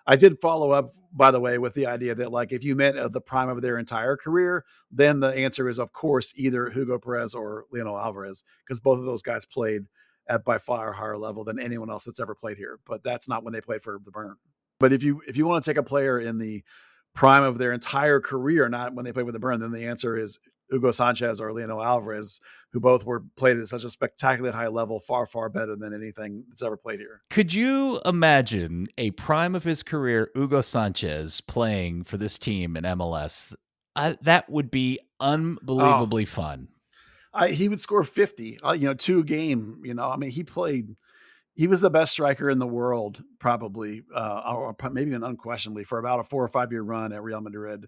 I did follow up, by the way, with the idea that, like, if you meant at the prime of their entire career, then the answer is, of course, either Hugo Perez or Leonel Alvarez, because both of those guys played at by far higher level than anyone else that's ever played here. But that's not when they played for the Burn. But if you want to take a player in the prime of their entire career, not when they played with the Burn, then the answer is Hugo Sanchez or Leonel Alvarez, who both were played at such a spectacularly high level, far, far better than anything that's ever played here. Could you imagine a prime of his career, Hugo Sanchez, playing for this team in MLS? That would be unbelievably fun. He would score 50, 2 a game. I mean, he was the best striker in the world, probably, or maybe even unquestionably, for about a 4 or 5 year run at Real Madrid.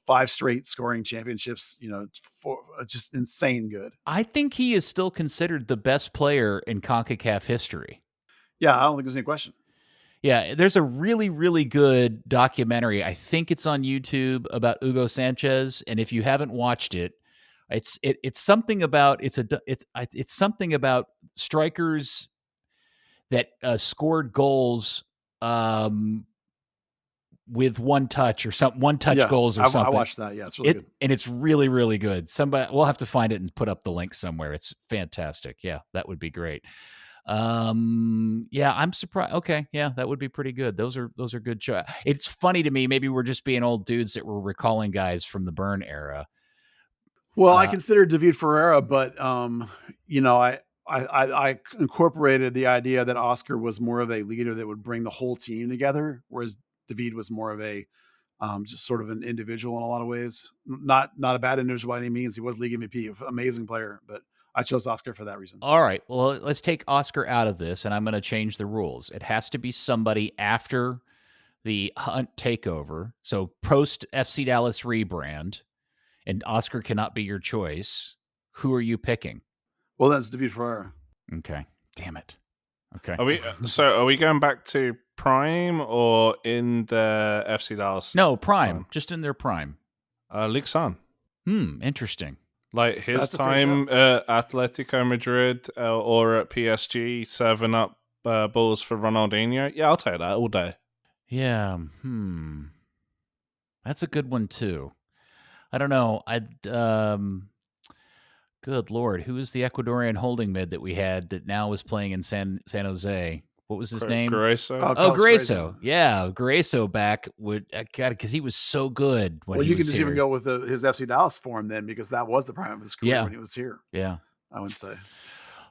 5 straight scoring championships, just insane good. I think he is still considered the best player in CONCACAF history. Yeah, I don't think there's any question. Yeah, there's a really, really good documentary. I think it's on YouTube about Hugo Sanchez, and if you haven't watched it, it's something about it's something about strikers that scored goals with one touch or something, goals or something. I watched that. Yeah, it's really good. And it's really, really good. We'll have to find it and put up the link somewhere. It's fantastic. Yeah, that would be great. Yeah, I'm surprised. Okay, yeah, that would be pretty good. Those are good shows. It's funny to me. Maybe we're just being old dudes that were recalling guys from the Burn era. Well, I consider David Ferreira, but I incorporated the idea that Oscar was more of a leader that would bring the whole team together, whereas David was more of a just sort of an individual in a lot of ways. Not a bad individual by any means. He was league MVP, amazing player, but I chose Oscar for that reason. All right. Well, let's take Oscar out of this, and I'm going to change the rules. It has to be somebody after the Hunt takeover, so post FC Dallas rebrand, and Oscar cannot be your choice. Who are you picking? Well, that's David Ferreira. Okay. Damn it. Okay. Are we going back to prime or in the FC Dallas? No, prime. Just in their prime. Ligue 1. Interesting. Like his time at Atletico Madrid or at PSG, serving up balls for Ronaldinho. Yeah, I'll take that all day. Yeah. That's a good one too. I don't know. Good Lord, who is the Ecuadorian holding mid that we had that now is playing in San Jose? What was his name? Guerreiro. Guerreiro. Yeah, Guerreiro back would God, because he was so good when he was here. Well, you can just even go with his FC Dallas form then, because that was the prime of his career when he was here. Yeah, I would say.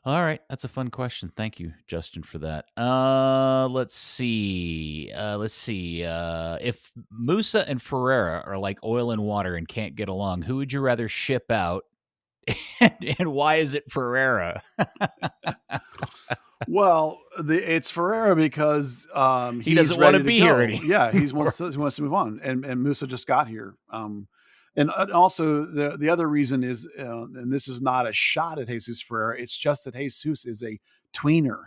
All right, that's a fun question. Thank you, Justin, for that. Let's see. If Musa and Ferreira are like oil and water and can't get along, who would you rather ship out? And why is it Ferreira? Well, it's Ferreira because he doesn't want to be here anymore. Yeah, he wants to move on, and Musa just got here. And also the other reason is, and this is not a shot at Jesus Ferreira, it's just that Jesus is a tweener.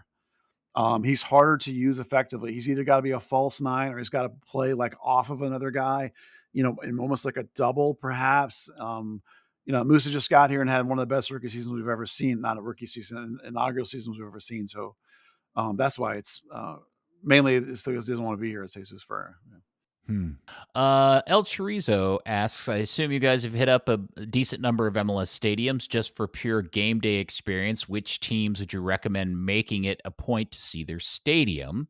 He's harder to use effectively. He's either got to be a false nine or he's got to play like off of another guy, and almost like a double perhaps. Musa just got here and had one of the best rookie seasons we've ever seen. Not a rookie season, inaugural seasons we've ever seen. So that's why it's mainly it's because he doesn't want to be here at Jesus Ferreira. Yeah. El Chorizo asks, I assume you guys have hit up a decent number of MLS stadiums just for pure game day experience. Which teams would you recommend making it a point to see their stadium?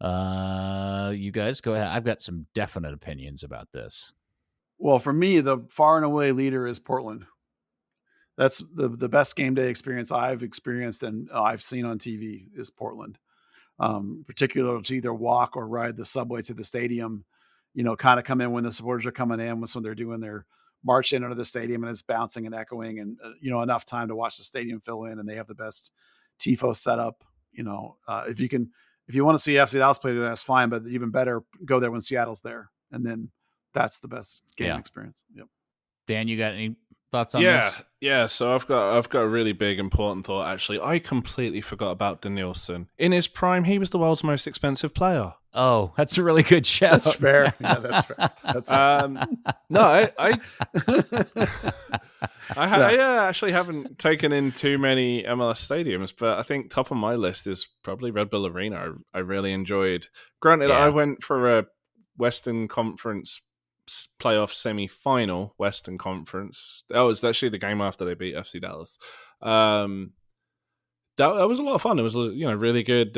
You guys go ahead. I've got some definite opinions about this. Well, for me, the far and away leader is Portland. That's the best game day experience I've experienced and I've seen on TV is Portland. Particularly to either walk or ride the subway to the stadium, kind of come in when the supporters are coming in, when they're doing their march in under the stadium and it's bouncing and echoing, and enough time to watch the stadium fill in, and they have the best tifo setup. If you want to see FC Dallas play, that's fine, but even better, go there when Seattle's there, and then that's the best game experience. Yep. Dan, you got any thoughts on this? Yeah. So I've got a really big important thought. Actually, I completely forgot about Danielson. In his prime, he was the world's most expensive player. Oh, that's a really good shout. That's fair. Yeah, that's fair. That's fair. No, I actually haven't taken in too many MLS stadiums, but I think top of my list is probably Red Bull Arena. I really enjoyed. Granted, I went for a Western Conference playoff semi-final. Western Conference. That was actually the game after they beat FC Dallas. That was a lot of fun. It was really good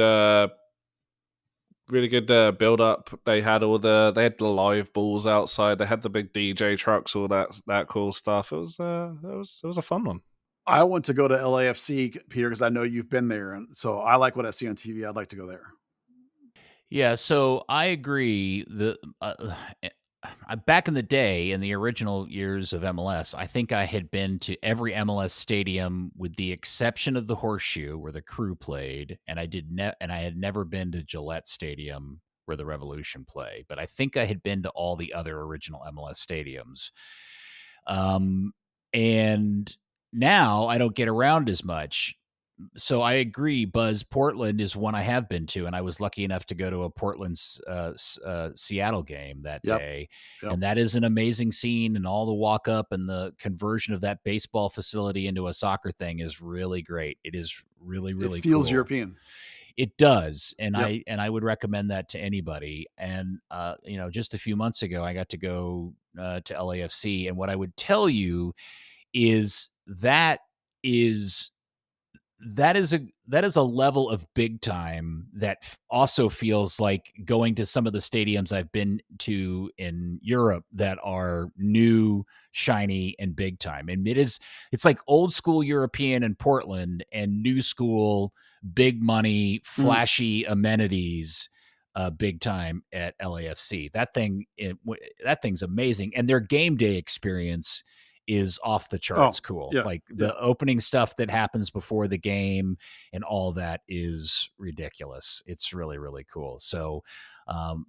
build up. They had the live balls outside. They had the big DJ trucks, all that cool stuff. It was a fun one. I want to go to LAFC, Peter, because I know you've been there, and so I like what I see on TV. I'd like to go there. Yeah, so I agree. Back in the day, in the original years of MLS, I think I had been to every MLS stadium with the exception of the Horseshoe, where the Crew played, and I had never been to Gillette Stadium, where the Revolution play. But I think I had been to all the other original MLS stadiums. And now I don't get around as much. So I agree, Buzz. Portland is one I have been to, and I was lucky enough to go to a Portland Seattle game that day. Yep. And that is an amazing scene, and all the walk up and the conversion of that baseball facility into a soccer thing is really great. It is really, really cool. It feels European. It does, and I would recommend that to anybody. And just a few months ago, I got to go to LAFC, and what I would tell you is that is a level of big time that also feels like going to some of the stadiums I've been to in Europe that are new, shiny, and big time. And it's like old school European in Portland and new school, big money, flashy amenities, big time at LAFC. That thing's amazing. And their game day experience is off the charts cool. Yeah, like the opening stuff that happens before the game and all that is ridiculous. It's really, really cool. So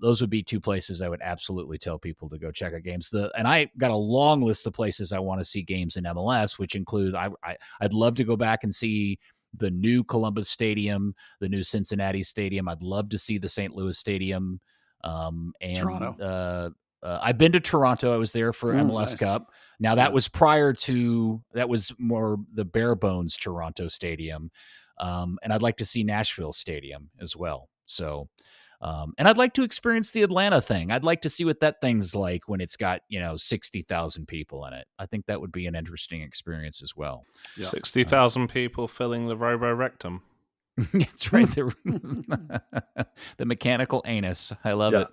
Those would be two places I would absolutely tell people to go check out games. And I got a long list of places I want to see games in MLS, which include I'd love to go back and see the new Columbus Stadium, the new Cincinnati Stadium. I'd love to see the St. Louis Stadium. And Toronto. I've been to Toronto. I was there for MLS nice. Cup. Now that was that was more the bare bones Toronto Stadium. And I'd like to see Nashville Stadium as well. So, and I'd like to experience the Atlanta thing. I'd like to see what that thing's like when it's got, 60,000 people in it. I think that would be an interesting experience as well. Yeah. 60,000 people filling the Roborectum. That's right. The mechanical anus. I love it.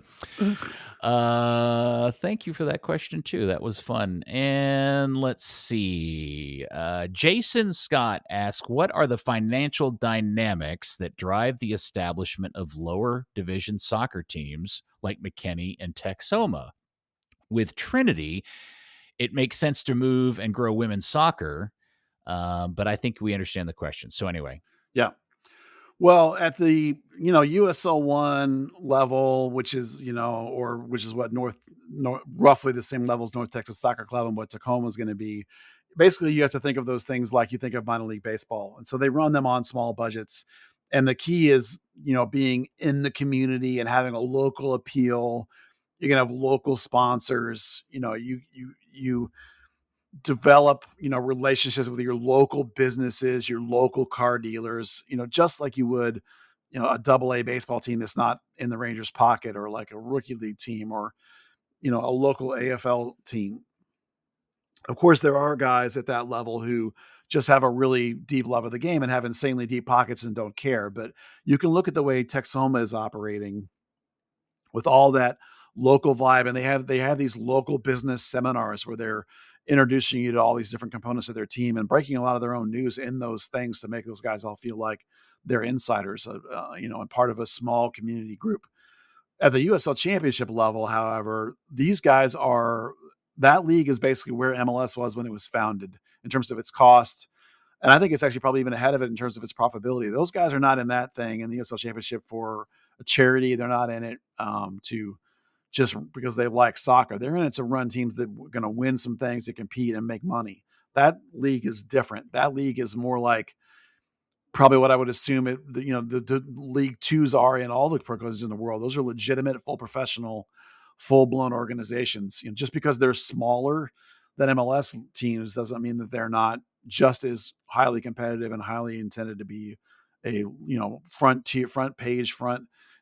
Thank you for that question too. That was fun. And let's see. Jason Scott asks, what are the financial dynamics that drive the establishment of lower division soccer teams like McKinney and Texoma? With Trinity, it makes sense to move and grow women's soccer. But I think we understand the question. So anyway. Yeah. Well, at the, USL 1 level, which is, which is what roughly the same level as North Texas Soccer Club and what Tacoma is going to be. Basically, you have to think of those things like you think of minor league baseball. And so they run them on small budgets. And the key is, being in the community and having a local appeal. You're going to have local sponsors. You develop, relationships with your local businesses, your local car dealers, just like you would, a AA baseball team that's not in the Rangers pocket, or like a rookie league team, or, a local AFL team. Of course, there are guys at that level who just have a really deep love of the game and have insanely deep pockets and don't care. But you can look at the way Texoma is operating with all that local vibe, and they have these local business seminars where they're introducing you to all these different components of their team and breaking a lot of their own news in those things to make those guys all feel like they're insiders, and part of a small community group. At the USL Championship level, however, that league is basically where MLS was when it was founded in terms of its cost. And I think it's actually probably even ahead of it in terms of its profitability. Those guys are not in that thing in the USL Championship for a charity. They're not in it to just because they like soccer. They're in it to run teams that are going to win some things, to compete and make money. That league is different. That league is more like probably what I would assume the League Twos are in all the pro coaches in the world. Those are legitimate, full professional, full-blown organizations. Just because they're smaller than MLS teams doesn't mean that they're not just as highly competitive and highly intended to be a front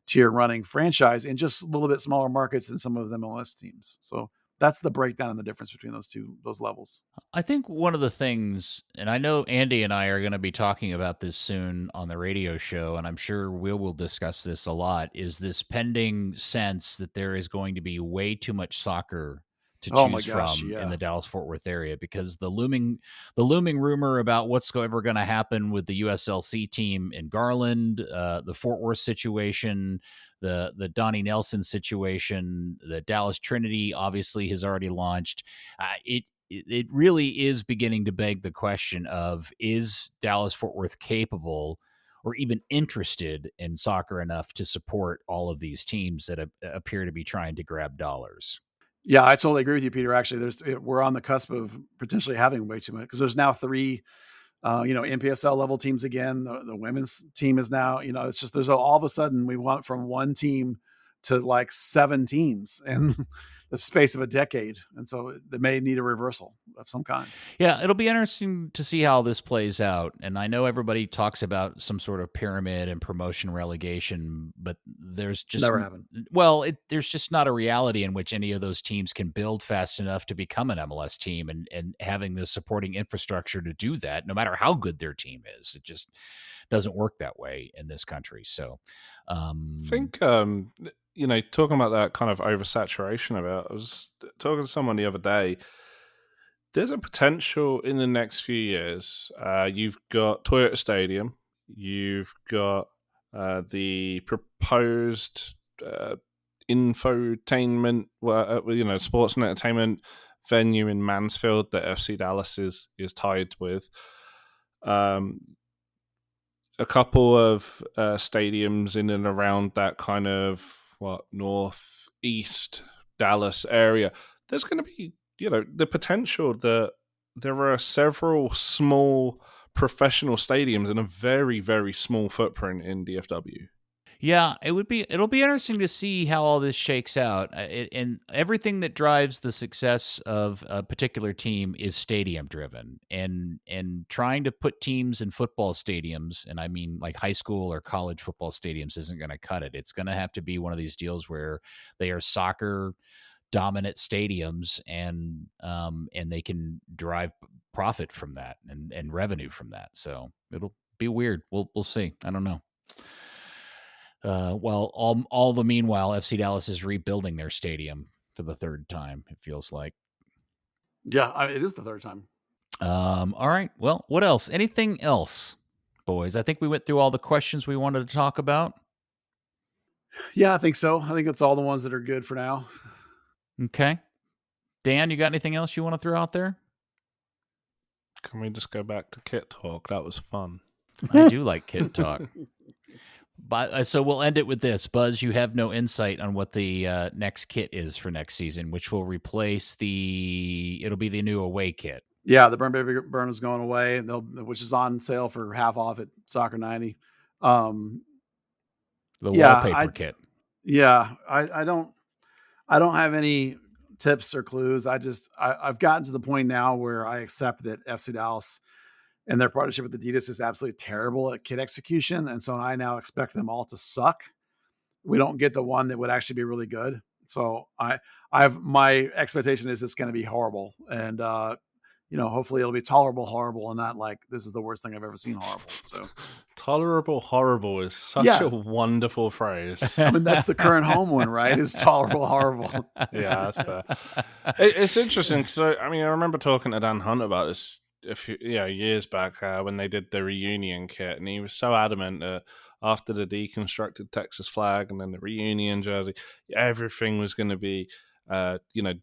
tier running franchise in just a little bit smaller markets than some of the MLS teams. So that's the breakdown and the difference between those levels. I think one of the things, and I know Andy and I are going to be talking about this soon on the radio show, and I'm sure we'll discuss this a lot, is this pending sense that there is going to be way too much soccer to choose from in the Dallas-Fort Worth area, because the looming rumor about what's ever going to happen with the USLC team in Garland, the Fort Worth situation, the Donnie Nelson situation, the Dallas Trinity obviously has already launched. It really is beginning to beg the question of, is Dallas-Fort Worth capable or even interested in soccer enough to support all of these teams that appear to be trying to grab dollars? Yeah, I totally agree with you, Peter. Actually, we're on the cusp of potentially having way too much, because there's now 3, NPSL level teams again. The women's team is now, it's just, all of a sudden we went from 1 team to like 7 teams in the space of a decade. And so they may need a reversal of some kind. Yeah, it'll be interesting to see how this plays out. And I know everybody talks about some sort of pyramid and promotion relegation, but there's just never happened. Well, there's just not a reality in which any of those teams can build fast enough to become an MLS team and having the supporting infrastructure to do that, no matter how good their team is. It just doesn't work that way in this country. So I think talking about that kind of oversaturation I was talking to someone the other day. There's a potential in the next few years. You've got Toyota Stadium. You've got the proposed infotainment, sports and entertainment venue in Mansfield that FC Dallas is tied with. A couple of stadiums in and around that kind of northeast Dallas area, there's going to be, the potential that there are several small professional stadiums in a very, very small footprint in DFW. Yeah, it'll be interesting to see how all this shakes out. And everything that drives the success of a particular team is stadium driven, and trying to put teams in football stadiums, and I mean like high school or college football stadiums, isn't going to cut it. It's going to have to be one of these deals where they are soccer dominant stadiums, and they can derive profit from that and revenue from that. So it'll be weird. We'll see. I don't know. Well, all the meanwhile, FC Dallas is rebuilding their stadium for the third time, it feels like. Yeah, it is the third time. All right. Well, what else? Anything else, boys? I think we went through all the questions we wanted to talk about. Yeah, I think so. I think that's all the ones that are good for now. Okay. Dan, you got anything else you want to throw out there? Can we just go back to Kit Talk? That was fun. I do like Kit Talk. But so we'll end it with this. Buzz, you have no insight on what the next kit is for next season, which will replace it'll be the new away kit. Yeah, the Burn Baby Burn is going away, which is on sale for half off at Soccer 90. The wallpaper kit. Yeah, I don't have any tips or clues. I've gotten to the point now where I accept that FC Dallas and their partnership with Adidas is absolutely terrible at kit execution. And so I now expect them all to suck. We don't get the one that would actually be really good. So my expectation is it's going to be horrible. And, hopefully it'll be tolerable, horrible, and not like this is the worst thing I've ever seen horrible. So tolerable, horrible is such a wonderful phrase. I mean, that's the current home one, right? Is tolerable, horrible. Yeah, that's fair. It's interesting because I remember talking to Dan Hunt about this years back when they did the reunion kit, and he was so adamant that after the deconstructed Texas flag and then the reunion jersey, everything was going to be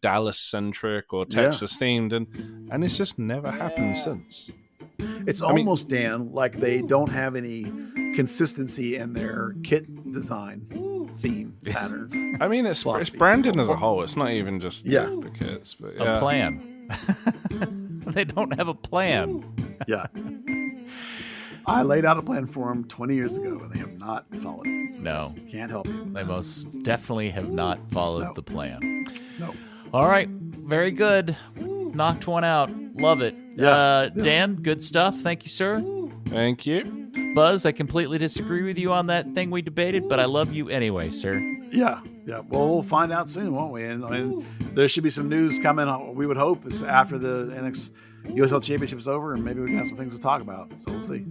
Dallas centric or Texas themed, and it's just never happened since. It's almost, Dan, like they don't have any consistency in their kit design theme pattern. I mean, it's branding as a whole. It's not even just the kits, but a plan. They don't have a plan. Yeah. I laid out a plan for them 20 years ago, and they have not followed it. So no. Can't help you. They most definitely have not followed the plan. No. All right. Very good. Knocked one out. Love it. Yeah. Dan, good stuff. Thank you, sir. Thank you. Buzz, I completely disagree with you on that thing we debated, but I love you anyway, sir. Yeah. Yeah. Well, we'll find out soon, won't we? And there should be some news coming. We would hope is after the USL Championship is over, and maybe we can have some things to talk about. So we'll see.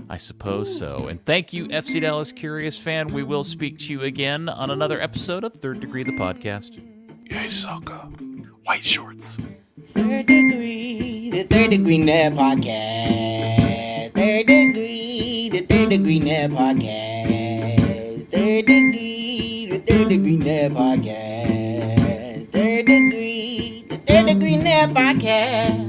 I suppose so. And thank you, FC Dallas Curious fan. We will speak to you again on another episode of Third Degree, the podcast. Yay, soccer. White shorts. Third Degree, the Third Degree Net Podcast. Third Degree, the Third Degree Net Podcast. Third Degree, the Third Degree Net Podcast. Third Degree, the Third Degree Net Podcast.